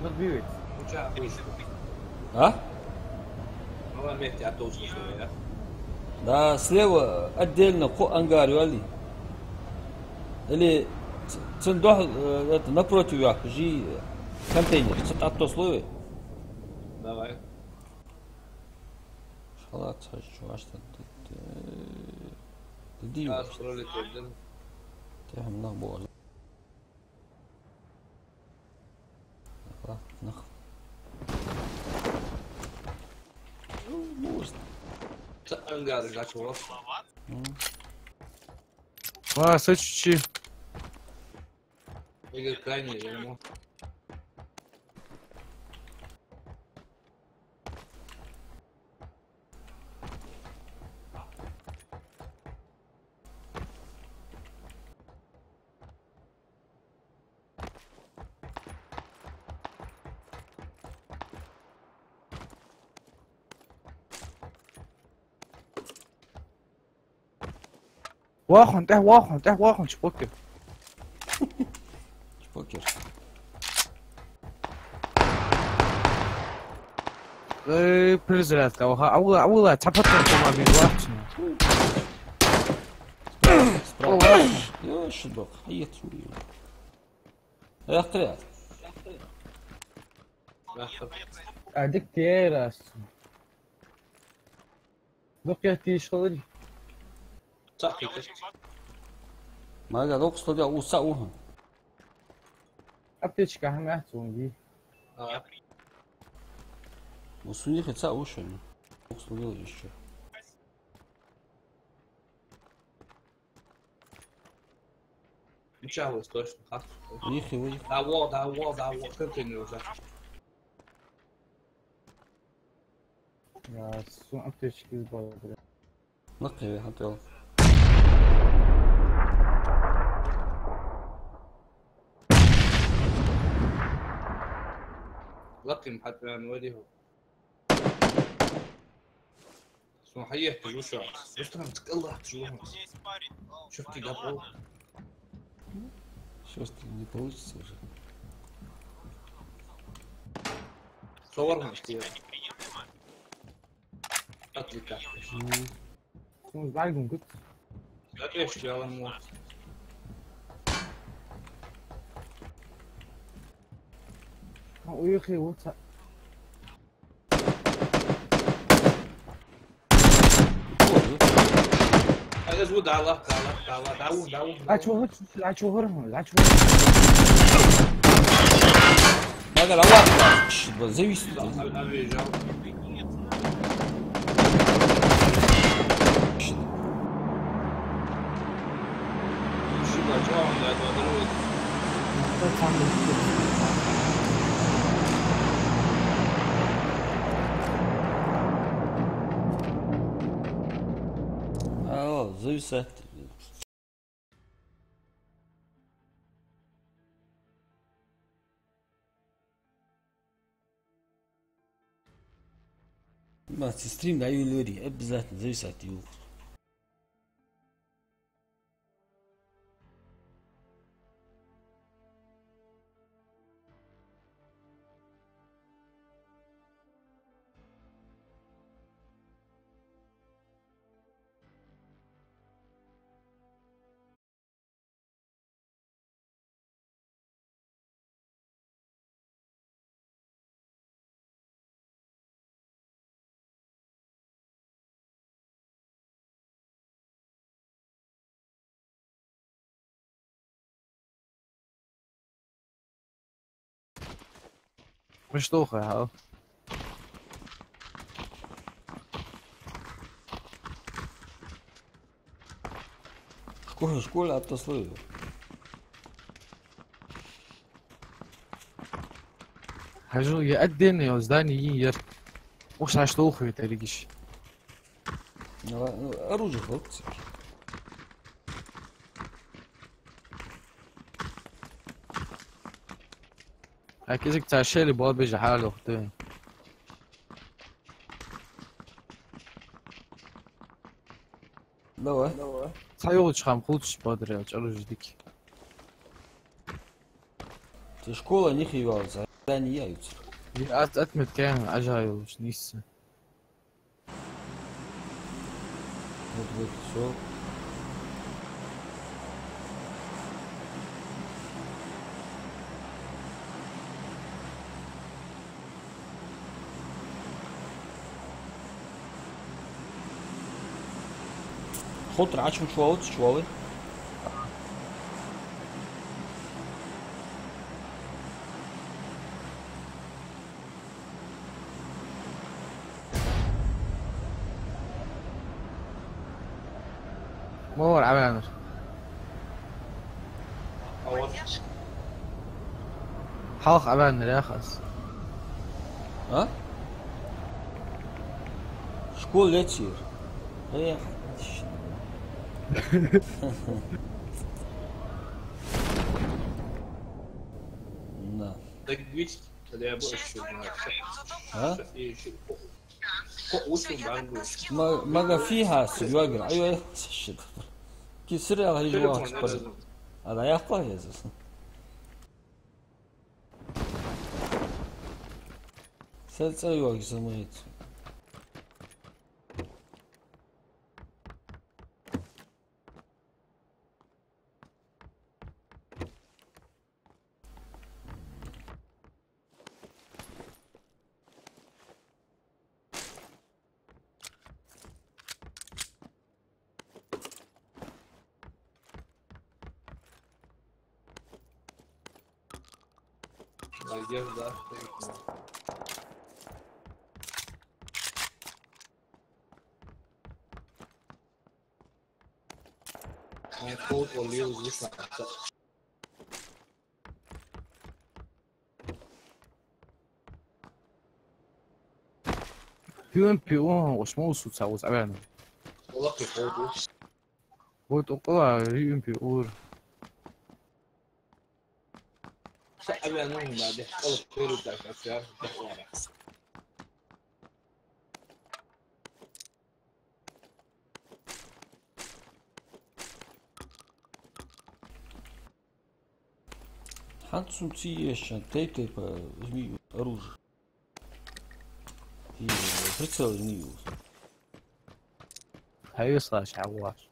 Разбивает. Uçağı değişti. А? Ama Mehdi hatta uzun süre ya. Да, слева отдельно ангар, вали. Или цендох это напротив як, жи контейнер, цитато слои. Давай. Шалат хочу, а что ты? Иди, Gaz proletaryden. ты хамна боз. Нах. Angarı kaçma. А, сочи. Ege крайний ему. واخن شبكه. Покер. برزلات كوها اول تعبت ما بين واحد. Справа. Я шибок. Hayet şuraya. Ayak kırıyor. اديك تيراس. بقيتي شغلي. صح كده. ما قاعد اقصد يا وساوها. ابتيشكا هم احسن دي. وسوني خدسا وشن. اقصد يا еще. Uçağı точно. Хат. Выехали. Да, контейнер уже. يا سون ابتيشكي بالبلد. نقي حتى يلا. لقم حتى نوريه. صحيح تجوشوا. بس تمسك الله تجوهم. شفتي قبل. Сейчас не получится уже. صورهم كتير. أطلق. سون بعدهم قلت. لا إيش يا الله. يا اخي واتس ازود على داون لا تشوهرهم ما قال الله زي يستو. ابي جو شو بجاهم لا تدرون зависать. Мать, стрим на Юлиори, обязательно зависать его. مش دوخة ها. Какой школе обтословил? هجو يقدن يوزداني يير. وش عش دوخة تريجيش. Оружие, хлопцы. هكذا كتعشى لي بقى بيجي حاله اختي. Давай. صحيح خام خودش بادر يا جلو جديك. Ты школа не хивался, они яются. أتمت كان عجاي وش نيسة. Вот, все. خد رعشم شوي. مور عمل أول حاخ عمل لا خلاص. ها؟ شكون لا تسير؟ هي نعم. تجويز اللي أبغى أشوف ها؟ وش بعمله؟ ما فيها سجواجر أيوة الشد. كي سريع هاي جوات. هذا يا قايز. سلسلة يواجه سميت. Надежда. Мне код олил здесь на PMP وش موسو تساوز عبانا. والله في كود وتقوى PMP اور. أبي أنهم بعد يحصل خير وتاك أسيار تحوارا. Хансун Циешан, тейп змею оружие. И прицел змею. هاي صاش عواش.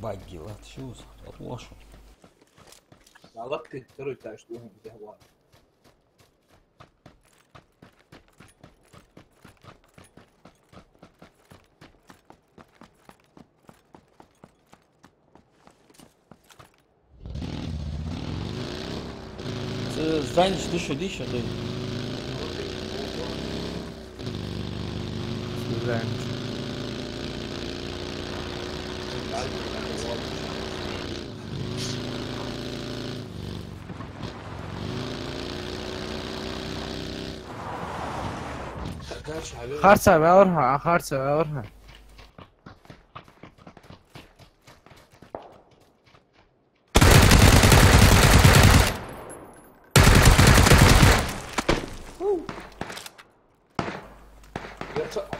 Багги, лад, чего за лошу? عرفت ترى تاشتوهم بتهوار. Здание дышит, да? Зайн. تاش حبيبي. خارسة بأورها خارسة بأورها.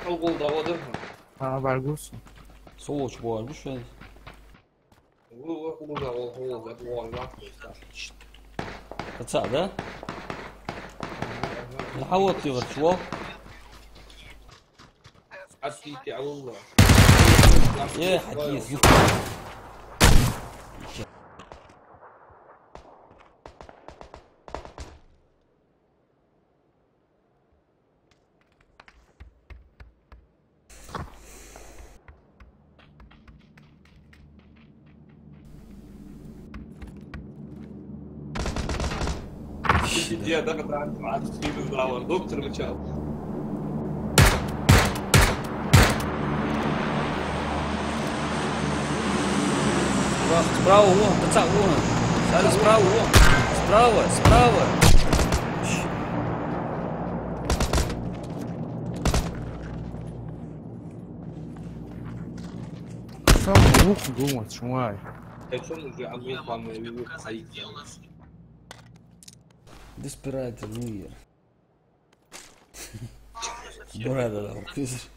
الغول ضوضها. بعرقوس. Soğuç bu varmış yani. تصعد نحوط يغر شو حكيك على الله يا حديث يا ضغط مع السيد الدراور دكتور مشاو справа вон пацан вон Саля справа вон справа Сам руку думать, шмай. شو نرجع عمين طعم يوم حي Desperate New Year Burada da kız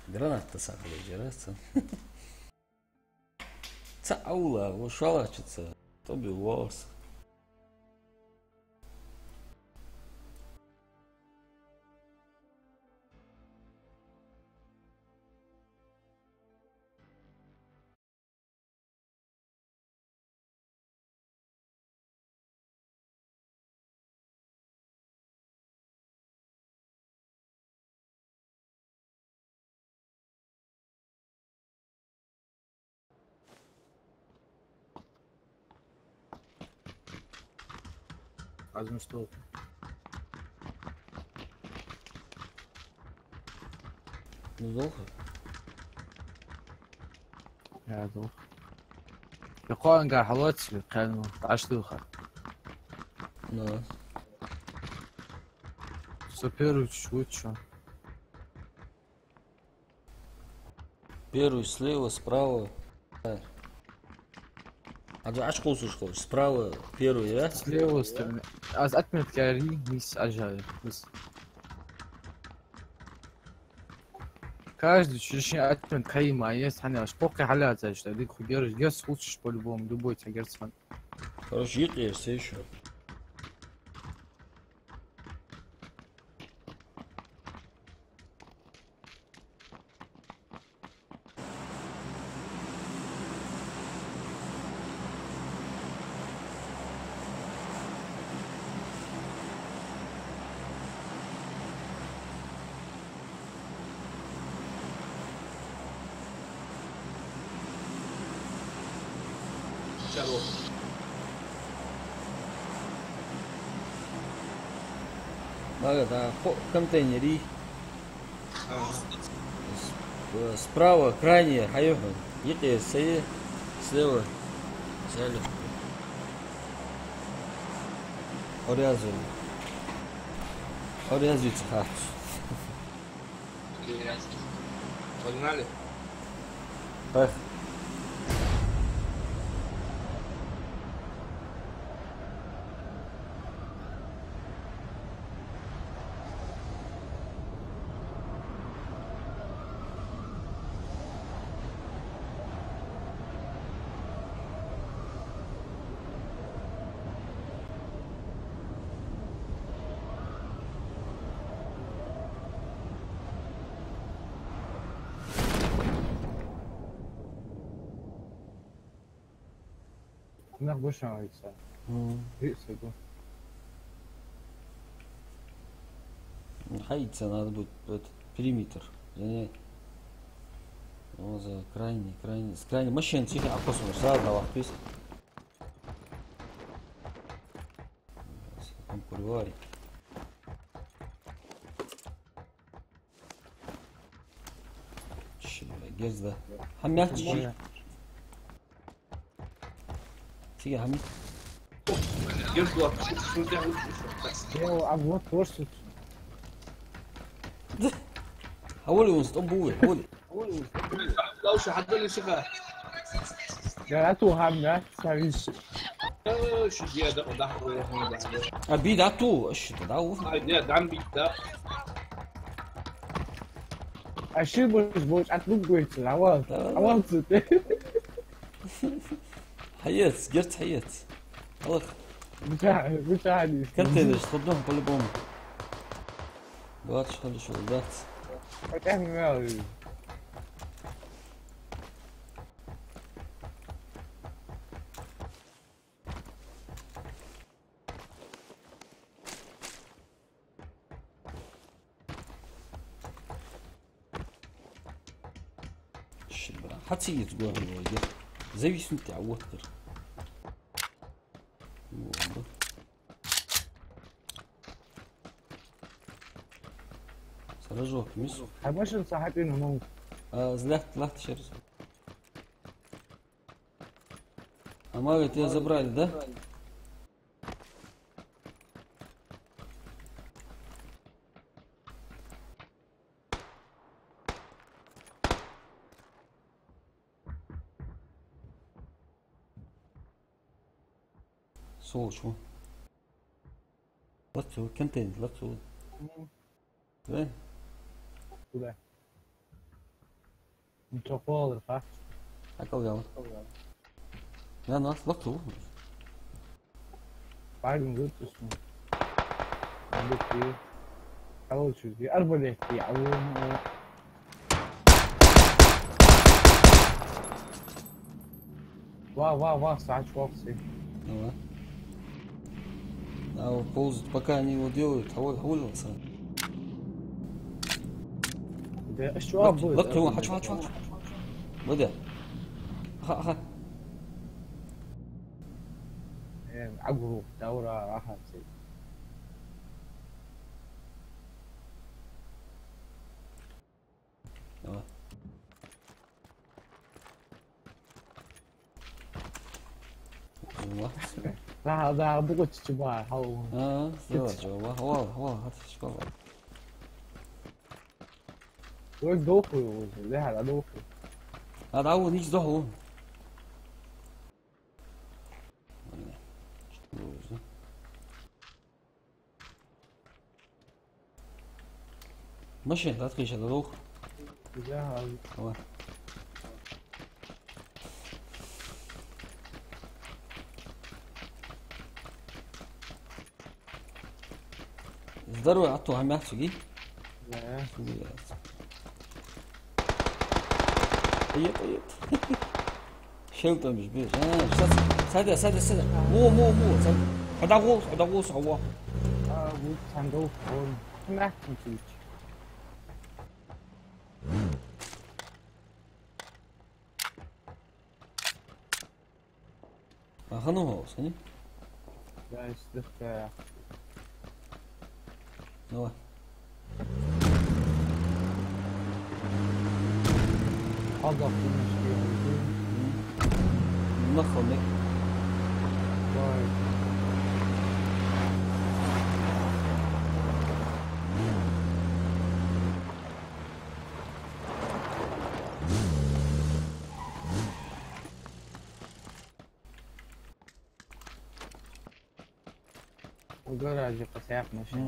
Граната сахали жерется. Цаула, ушалачится, то бы волос. عزم شطوط. Неплохо. يا دوخ. يقال قال حلوات كانوا 10 دوخة. Да. Супер чуть что. Первый слева, справа. А что слушал? Справа первый, да? Слева стороны. Az atmet كاري ميس أجاي بس. Каждый чуть atmet кайма есть حنا шпоки حالات زي что ديك خجر جس лучше по-любому любой тягерцман. Короче, есть все еще. شالوه Да, контейнери. Справа крайне, хайохан. Едет слева. Взяли. Орязывается хат. погнали Эх. Не больше нравится. Видите, го. Находиться надо будет этот периметр. Не. Ну, за крайний. С крайней машины тихо, а космос сразу на вахтусь. Там курвай. Гезда. Хамят. يا عمي. جبت وقت شو تعمل؟ هو عبود فرصة. حولي ونستقبل بوي حولي. لا شو حد اللي شغال؟ جاته هم ده سريش. شو زيادة وضحوا هون أبي دعتو إيش تدعوه؟ هاي زيادة عم بيتا. أشيل بوش أتلوك بيت العوض عوض ستة. حيات قرت حيات. خلاص. بتاعي. كنت إيش تفضلهم كل بوم. باتش خلي شو بات. فتحني ماوي. حتى يتقوى الواجه زي بيسنتي عوهتر سرجوك ميسو حماشن صاحبين هنوك زلحت شرز أما قلت يا زبرال ده صوت شو لا تسوي كنتين لا تسوي وين ولا انت قادر صح حكوا يلا لا ناس لا تسوي بعد ما قلت اسمه عندك ايه اول شو دي اربع يحكي اول واو ساعات شوفسي أو ползать пока они его делают حول صار ده الشواب بود لا تروح حشو بدأ ها عقرو دورة راحت لا هذا بقول تشبه هو هو هذا شكله وين دوخو ليه على دوخو هذا عود يجي ضحو ماشي لا تخيش هذا دوخ هو ضروري عطوا عم يحكي لا طيب شلطة مش بيش سادة مو هذا غوص هو بود صندوق هون ما تمشيش خلنا هو صحيح لا يستخدم هو حظك في المشكلة نخل لك باي وجرى قساق ماشي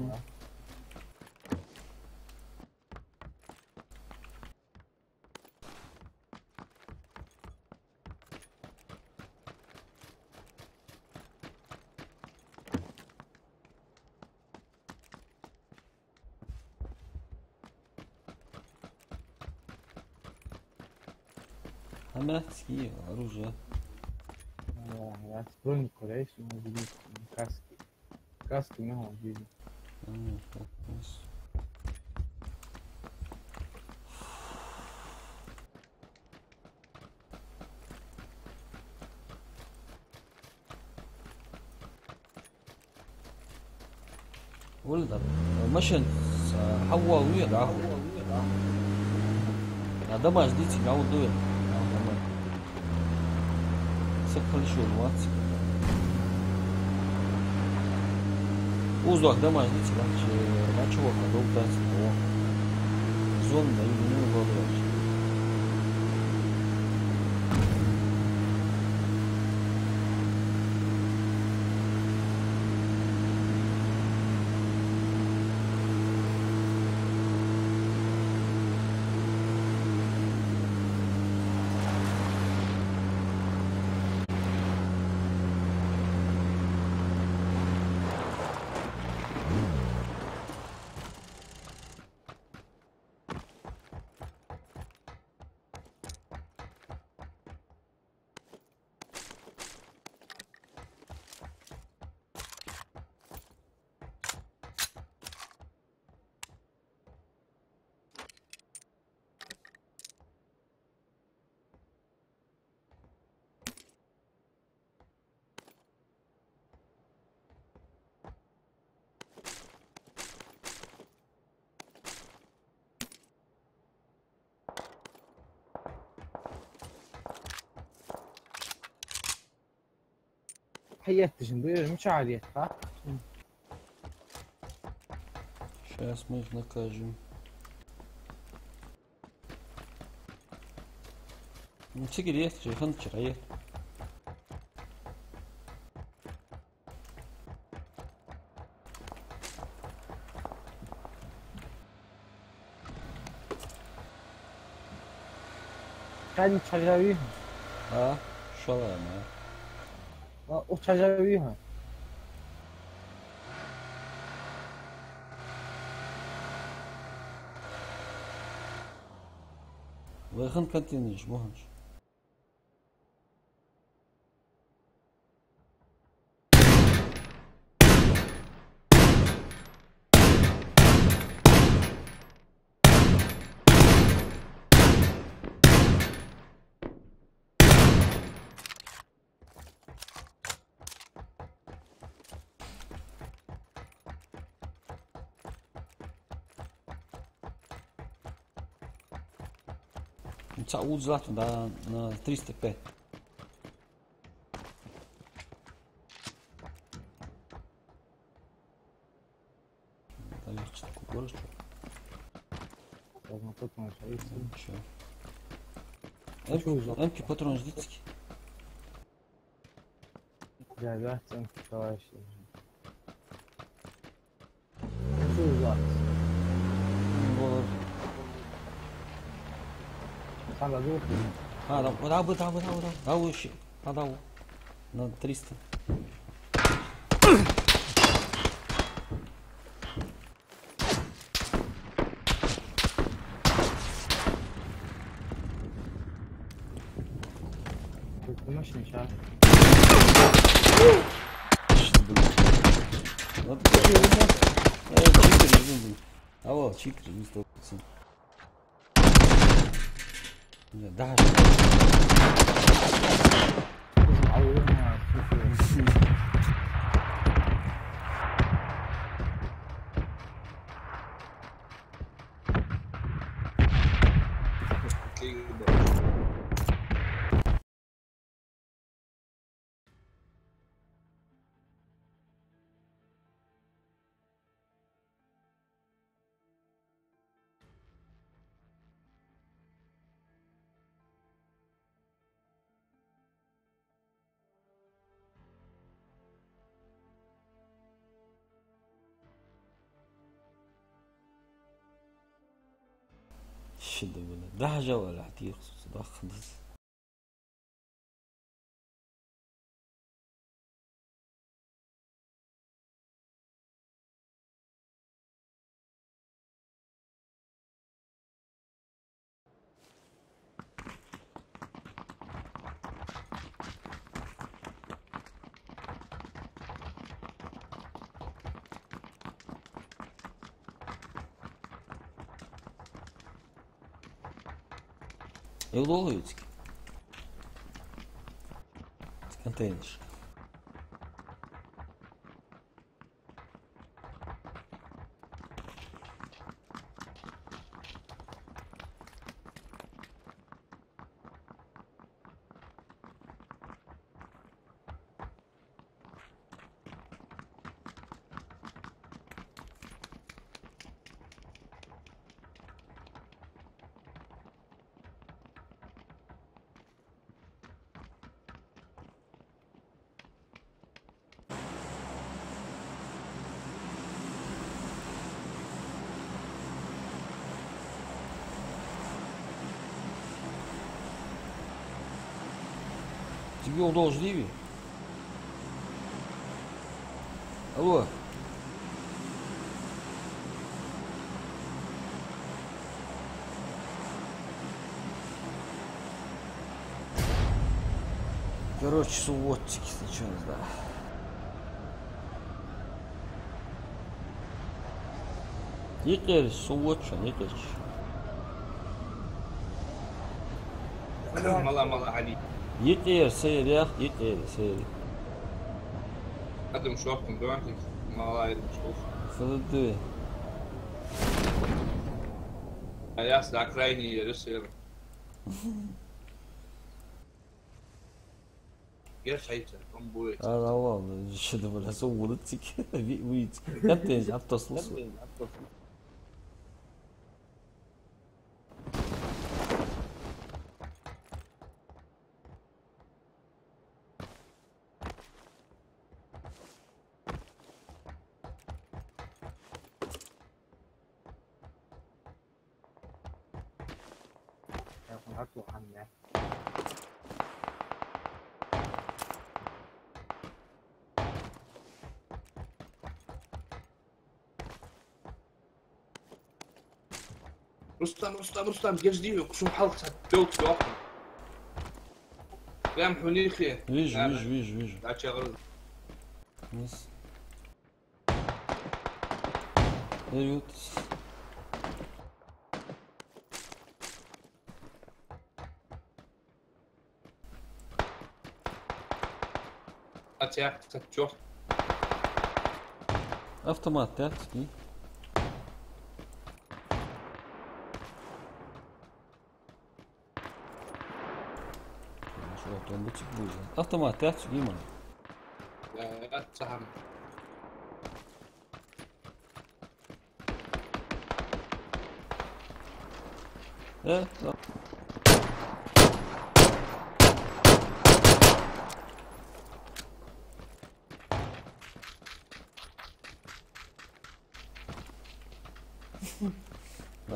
عملت سكية عروجة سبروني كويس موجودين كاسكي ما هو موجود ولد مشن حوا ويا دعو هذا ما جديد يعود دويل سكر شو الواتس Воздух дома, видите, раньше вот надо удариться. Зон да именно выбрать. حياتي شنو مش عالية ها Сейчас мы их накажем. Ну, сигарет, жихан чирает. كان تشجعيها А, шалама. وتشجعيها Вайхан контейнер, моханш. Saúde lá, na 300p. Да легче такой город. لازم تطمع شيء Эмки патрон ждите. جايبات انت كواشي شو زاد Вот. هذا دوك А, да, выше. Да, на 300. مش نشاف Вот читер режим был. А вот читер режим 100%. Нет, даже. لازم اعوضها الشدة ولا دهجة ولا عتيق صداخ خلص. Илоловицкий. Контейнер. Тебе удолжливее. Алло. Короче, суводчики сначала, да. Yıkıyoruz, su watcha, yıkıyoruz. ملا علي Yıkıyoruz, seyir ya, yıkıyoruz, seyir. قدم شوفكم دلوقتي ما رايد نشوف Fırdı. يا ساعة كرايني يصير يا شايفه ام بوي Allah Allah, şimdi böyle su vuruttuk. Vit. Yaptınız, aptaslı su. هاتوا عنا رستم جزدي شو حلقة دوت واحد قام حنيخي Vij. لا تشغل Yes. Evet. اتاك تشوف Автомат, да? Ски. Şu otom bu çık bu yüzden. Автомат, да? Ски man. لا تسهم Evet.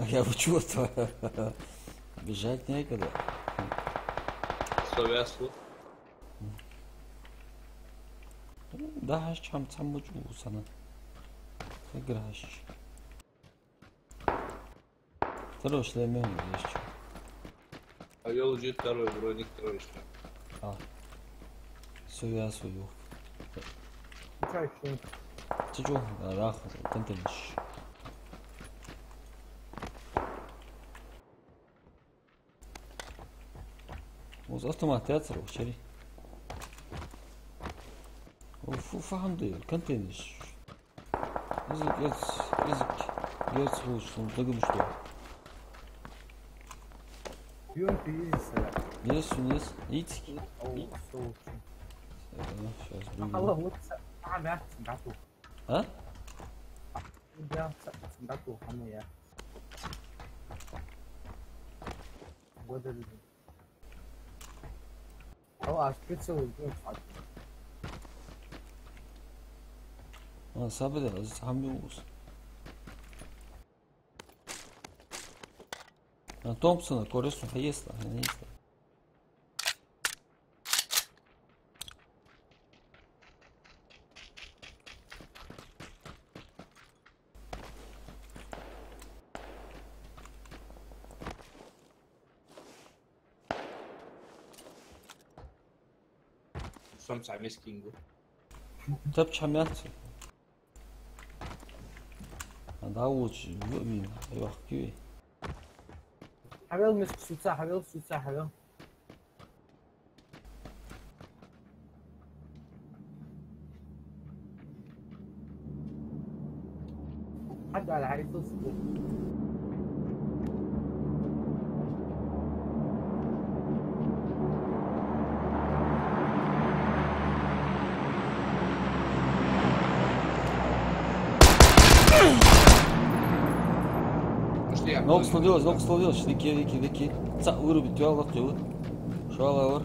Я учу-то. Бежать некогда. سوياسو Да, чам мучу sana. Играешь. Второй шлемем еще. А я уже второй вроде второй что Suya suyu. شايفين تجو راح تنتلش. وز автомат театр وشري. وفهم دير كنتنش. يزك خوش تقوم شلون. يوم في Yes, يتك. او صوت Сейчас الله هو عم سمعتو ها؟ يا سمعتو هم يا بدل او اسبيتسو والجوز صابر عزيز عم يوص. Томпсона корисno jesta, ne jesta. سمسع مسكينجو Tapça mjatse. Da uči, vim, evo kivi. حبيل مسك سوتسا حبيل سوتسا حبيل حد على عريس الصدور Nog sludilось, diki. Ca, urubi ti Allah tu. Šala var.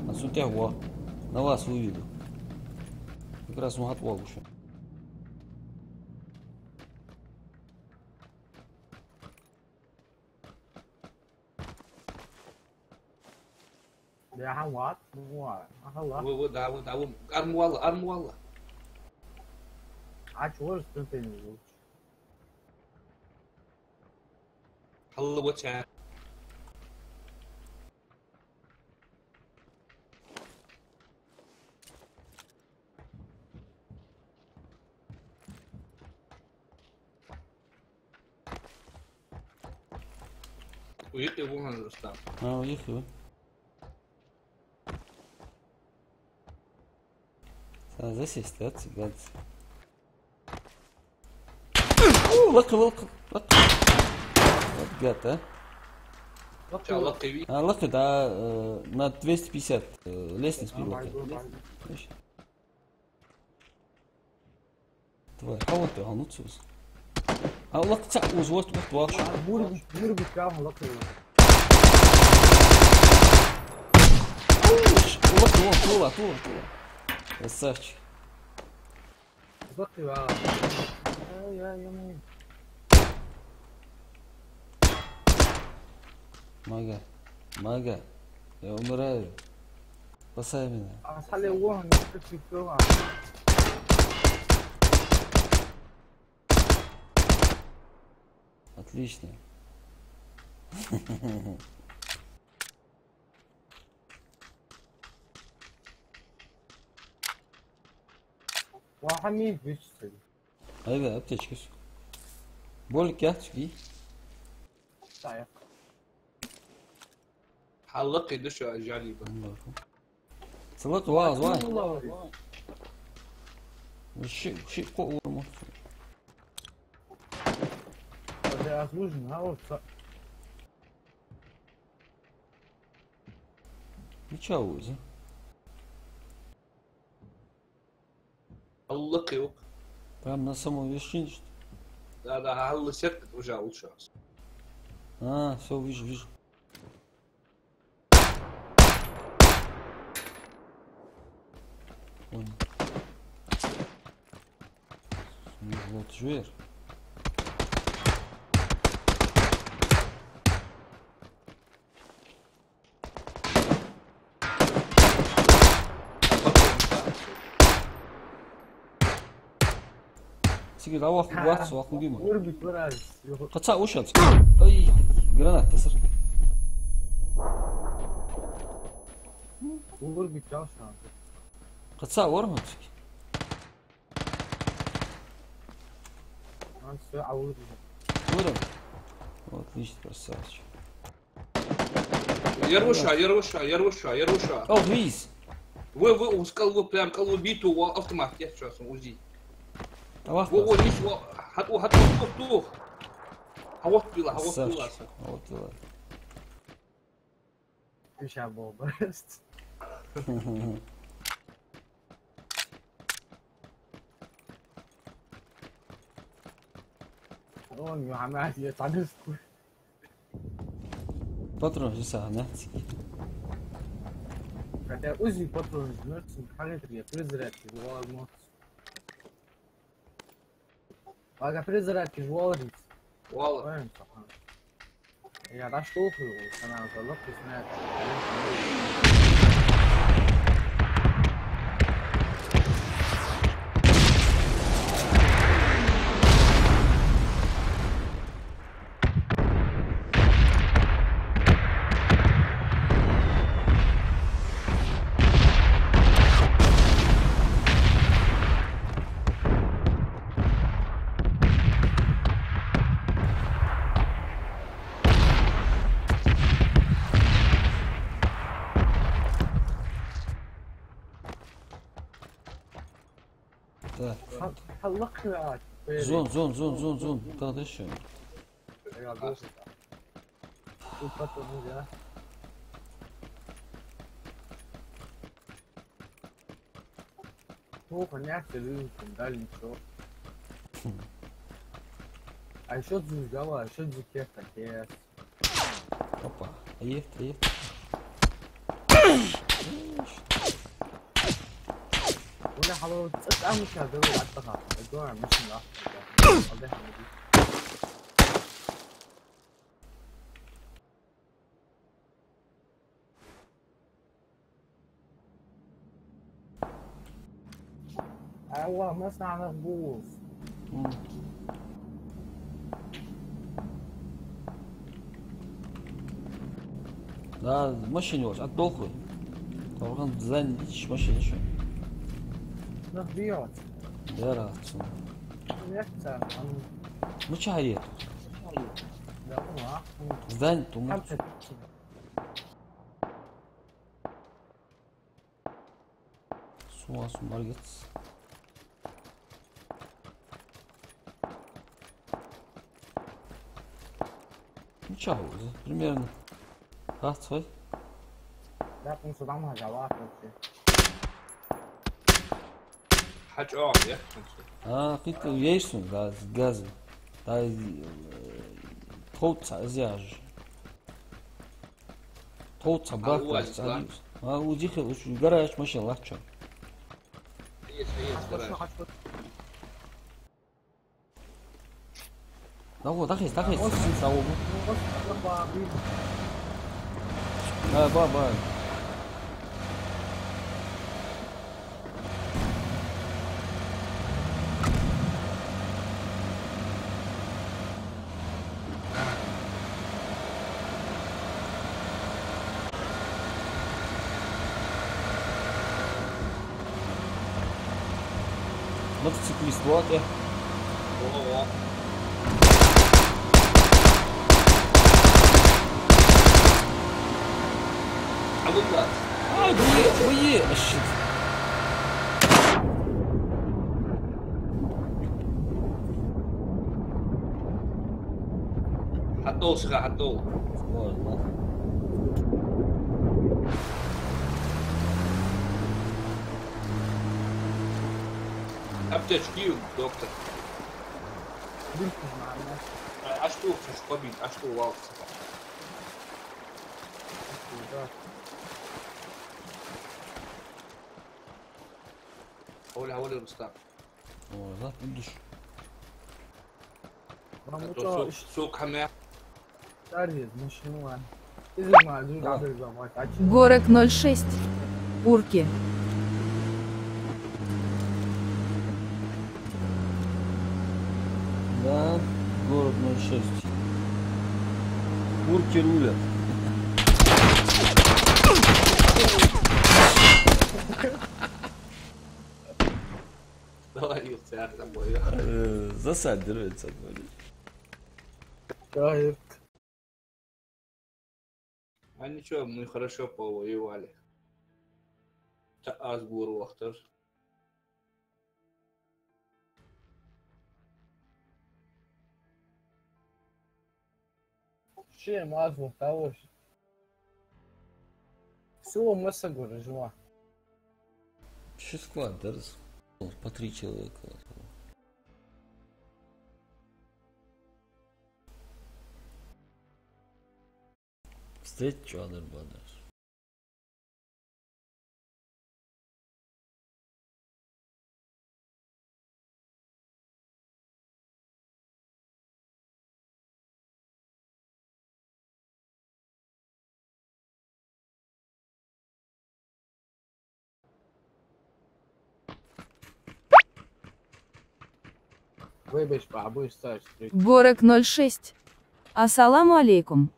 A su te hua. Na vas uvidu. Ikra smo hat voguše. يا حوات مو الله وداو ارمو والله عاد شو استنتين هلا وجه ويقلبون الاستاذ ويخلو This is that's good. لقي جات لقي لقي ده на 250 лестниц перелقي. Давай, кого ты гонуцус? А лقي تعوز وقت واش. بور بتاعهم لقي طولة السيرش لقي يا يمين ما جا يا عمري بس هاي منها اصلي هو نفسي فيها отлично. وحميد بيشتري هذا аптечка. بقولك يا تشكي صحيح حلقي دشوا جالبه سلقي واز شيء قوة مصر ده أسلوجن هاو يتجاوز حلقي прям на самом вершине что? Да, هلا سكت وجا للشخص все вижу понял вот жуер سيجي روح واحد واخد قيمة قربي كراز قد ساعة وش هاد اي جرانات تسر قربي كاشا قد ساعة ورمت أنا ساعة وربي ورم отлично красавчик يروشها او فيز вы ускал прям колубиту автомат я сейчас узи واحد هو ليش هات طوخ هوت بلا ايش ابو بس اون يا عماد يتعنسكو باترون لسه هنحكي كده اوزي باترون نفس حاجه اللي بريزرات جوا الموت واقع بريزرات جوا والله وين سبحان يا راش طوفي انا غلطت سمعت حلقنا زون تغدش يا دوست شو فترة موجة هو خنيعك تلوينكم ده اللي نشوف هيشوت زي جوا هيشوت زي كيفك ياس اوبا عيفت ولا حلو تسأل مش هدول عالتخا الجوع مش من الأحسن والله مصنع مخبوص. Да, машине вот, отдохуй. Orhan düzen hiç машине şu. نروح بيوت. Да, rahatsın. يكتر. Ну чай. لا والله. Здань, туму. خمسة. Su margit. Ну чай, примерно. Kaç soy? لا كنت ضمها جواب. حاج اقعد يا Ha, kıyık yersin gaz. Daha Tavut ziyaj. Tavut sabah. Ha, ucih uç garaj maşallah çok. هي Dakhis. Sawu. Ha, baba. Мотоциклист, вот я. О. عبود ويه الشت. حطوه شغا حطوه. والله. Apteczki, doktor. Aż tu chcesz pobić, aż tu łowca. حولي رستم. والله ندش. سوق حماية. Горек 06. Урки. Да, город 06. Урки рулят. Давай, я с тобой. Засадируется. شايف. А ничего, мы хорошо повоевали. Азбур вахтер. شيء ما أعرفه تاوش. سوى مسجور جوا. Что склад, да? По 3 человека. Встреть Чадр Бадаш. Выбежь, бабу, ставь. Горек 06. Ассаламу алейкум.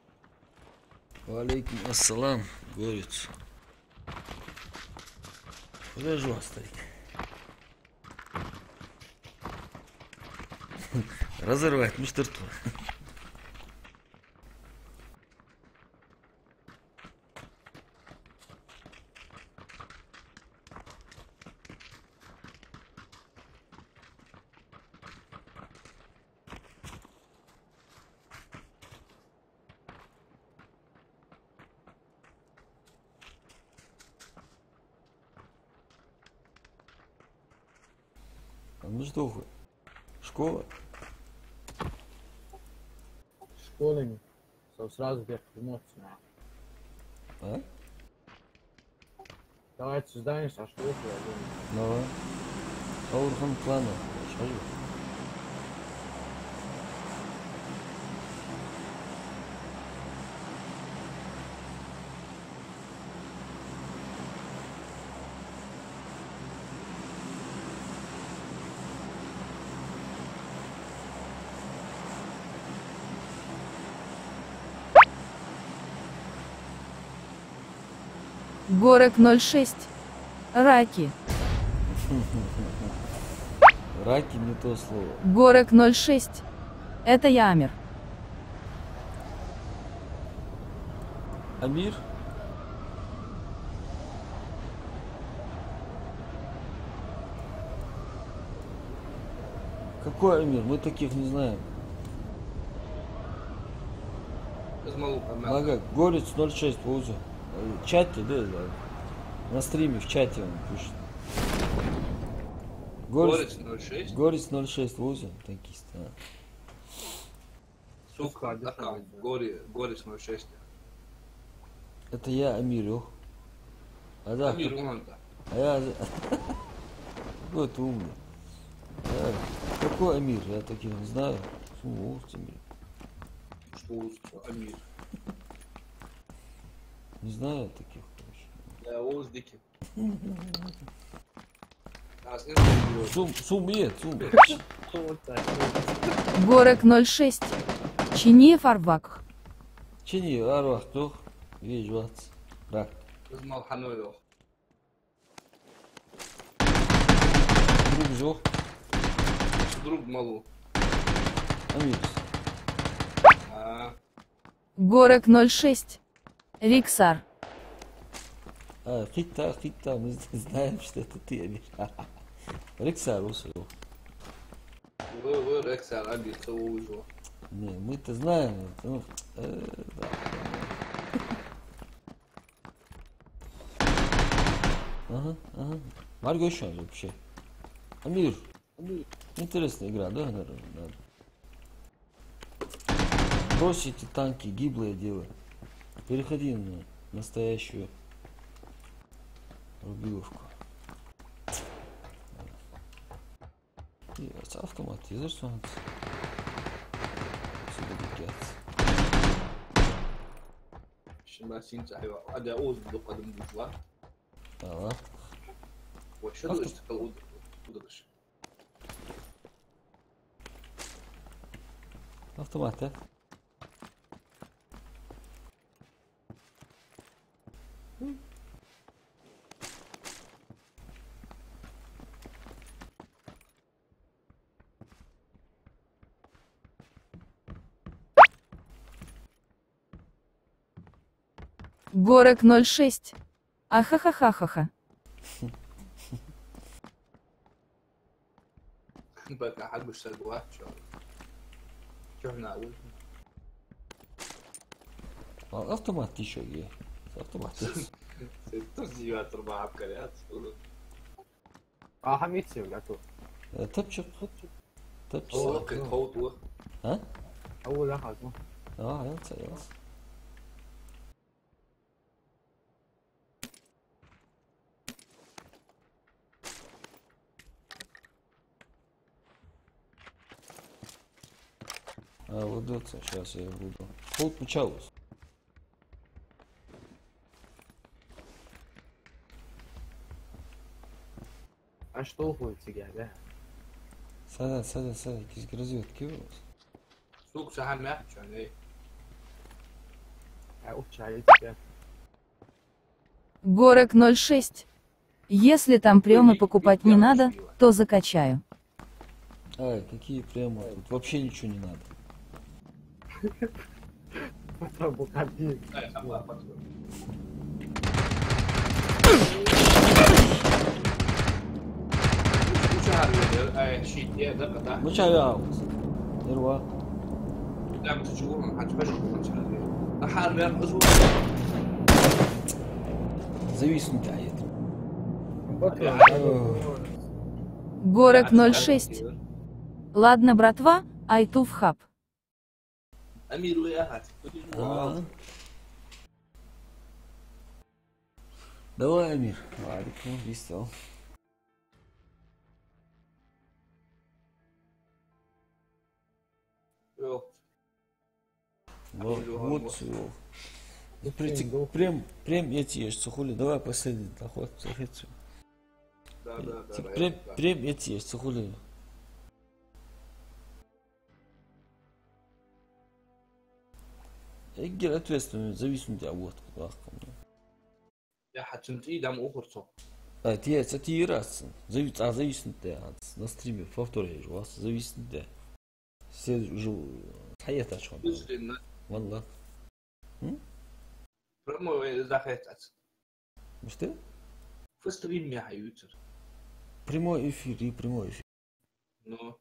Алейкум ассалам, горец. Куда же вас, старик? Разорвать мистер Тур. Ну что вы? Школа? Школами. Сразу вверх эмоции. А? Давайте создаем, а что это? Давай. Аурхан клана. Шажу. Горок 06. Раки. Раки не то слово. Горок 06. Это я, Амир. Амир? Какой Амир? Мы таких не знаем. Ага, Горец 06 в УЗУ. В чате, да? На стриме, в чате он пишет. Горец 06? Горец 06 в УЗУ. Такие страны. Сука, такая. Горец 06. Это я, Амир. А да, Амир, он-то. а я... Какой ты умный. Какой Амир? Я таких не знаю. Амир. Что Амир? Не знаю таких. Да, Оуз Дики. Сумбе. Горок 06. Чиниев Арвак. Чини, арвах, тух. Виж, вац. Рак. Измал Ханойло. Друг жох. Друг Малу. Амир. Горок 06. Риксар. Хита, мы знаем, что это ты, Амир. Рексар, усыл. Вы Рексар, Амир, что Оузу. Не, мы-то знаем. Ну, да. Ага. Марго еще вообще. Амир. Интересная игра, да, наверное? Брось эти танки, гиблое дело. Переходи на настоящую рубиловку. И автомат, езерсон. Şimdi since ada Oğuz bu kadın buzlar. Ага. Вообще да işte kal udırış. Автомат, да? Горок 06. Ахахахахаха. بقى حد مش سلوى شو احنا اول Автомат еще есть. Автомат. تزييات 4 عبقريات حميد سيف قاعد Топчик. هو كان هو ها؟ اول اخذ يلا. Вот это, сейчас я буду. Пол получалось. А что уходит тебя, да? Сада, киз разведки у вас. سوق شحن ما شو يعني А уж على тебя. Горок 06. Если там премы покупать не надо, то закачаю. Ай, какие прямо. Тут вообще ничего не надо. Букабин. شيء ده قطع مش عاوز. يروى. لا مش تشوفون هتفشل مش عارف حال يا حزور Зависнуть ает. Горок 06. Ладно, братва, айту в хаб. امير وياها Давай, Амир. Ладно, весел. Вот все. Прям эти есть, сухули. Давай последний доход. Прям эти есть, сухули. Эгер ответственный, зависнуть, а вот. Хачинти дам ухурцо. Ти раз. Зависит на стриме повторяешь вас. Зависит. Все уже حياتها شو والله Прямо захотят. что В стриме хаются. прямой эфир Ну.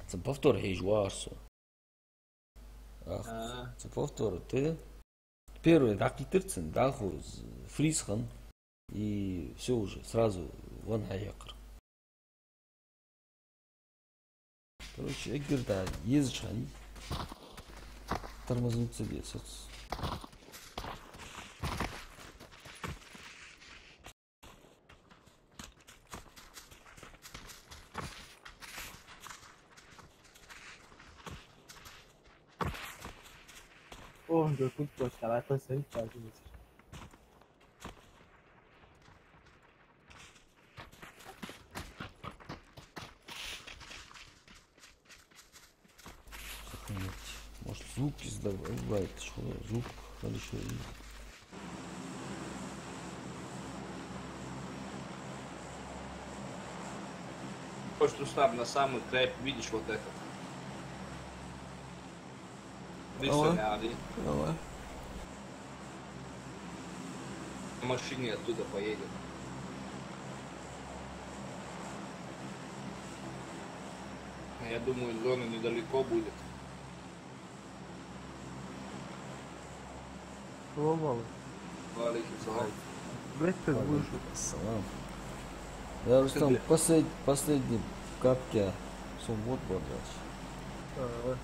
це повторяешь вас це повтор ты первый дақиқатырсың даху фрисхан и все уже сразу вон хаякр. Короче, эгер да езжай тормознуться без. О, да тут точно, а то сидит так. Может звук издавает, что звук хорошо. Хочешь, Рустам, на самый край видишь вот это. Давай. На машине оттуда поедем. Я думаю, зона недалеко будет. Сломал. Валейкум салам. Блять, ты будешь. Салам. Я Рустам последний в капке сумбот был дальше.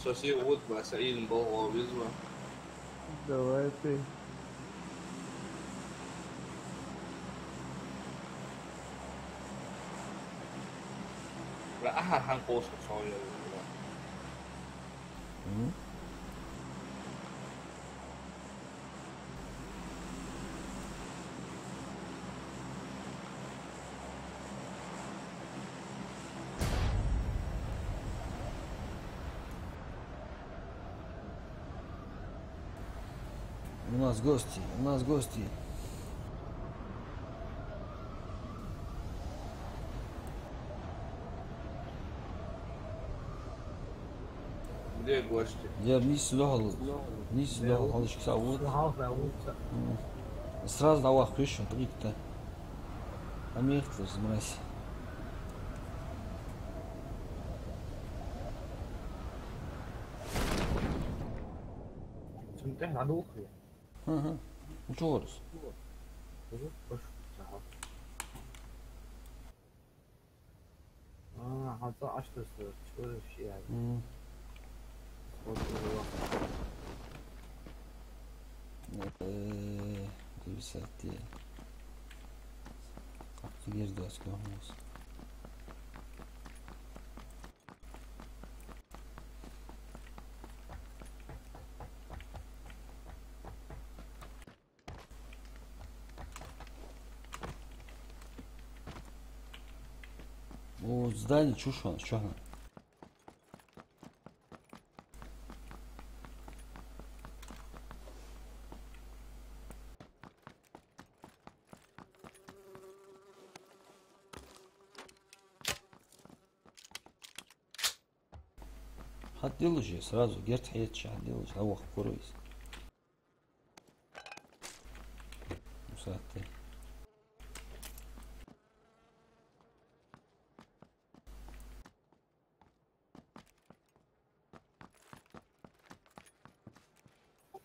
Соси вот бассейн был визва. Давай ты. Ага, ханкос соя. У нас гости. Где гости? Я вниз сюда халышки сауд. Сразу давай включим, прикта. Амехтер, мразь. تمتحن على أخرى. Ага. Учорс. حتى 10 شهور شيء يعني. Bir saat diye. Kalktı girdi asker olmaz. О, здание, чушь, что она? Отделаешь же сразу, герц хейтча, отделаешь, а вах куруйся. Усатый.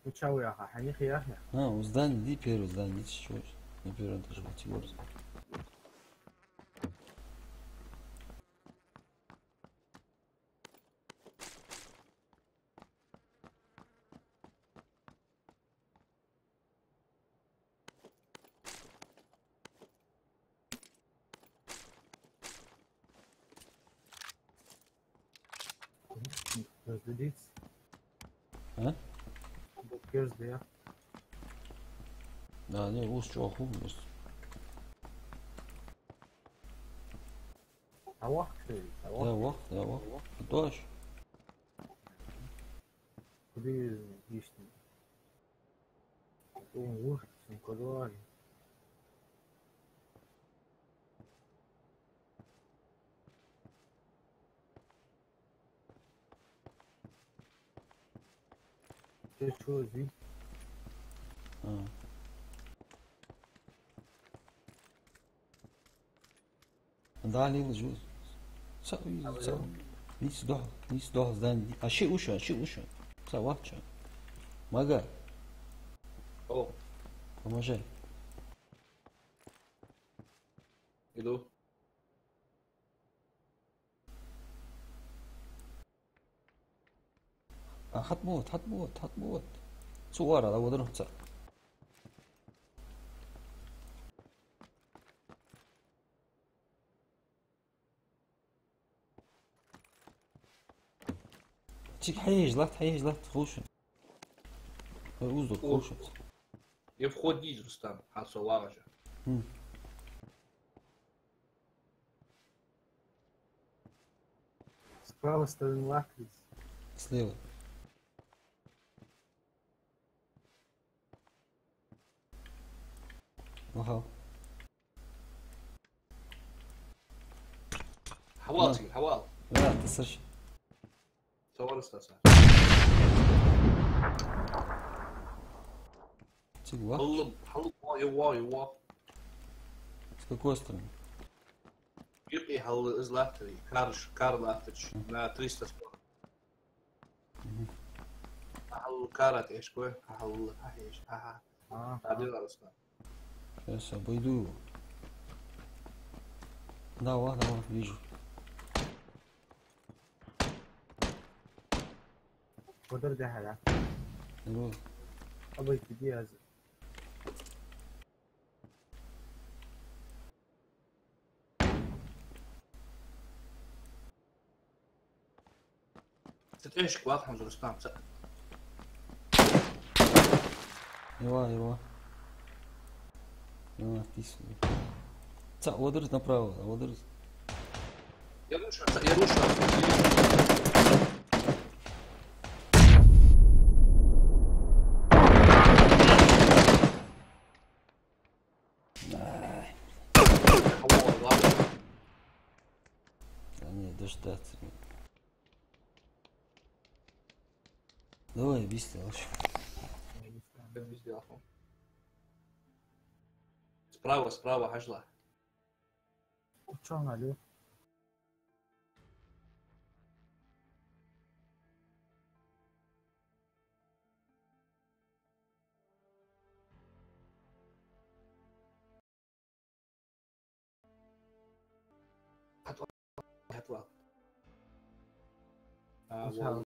وتشاوي يا أخي حنيخي يا أخي. У здания, иди первое здание, иди чего? На первом этаже, Тигорск. Разглядеть. А? Gözde ya. Да, не, лучше чего хубост. Авах şey. Я вах. Дождь. Kudi geçti. Oğlum vur. colori. Che così. آه. ده عليه وجوز سوي نيس دوح زدان اشي وشا سواتشا ما قال اوه وما جاي يدو حتموت صورة لو ودرهم تسع تشيك حيج لا تخوش وزدو خوش Я входить Рустам, а солажа. С правой стороны лакрис. слева وهاو حوالتي حوال لا تصرش صور استاذ تشيك وا حلو يوا с какой стороны يقي حلو از لافتري كار لافتش на 300 спор حلو كارات ايش كوي حلو ايش ها عادي Рустам. сейчас обойду его давай вижу Куда ده هلا؟ نروح أبغى تجي هذا. تتعيش واضح من Рустам. Его. Описывай. Водорос направо, водорос. Я рушу. Не дождаться. Давай, быстро лучше. Справа, хажла. Что надо? هتوا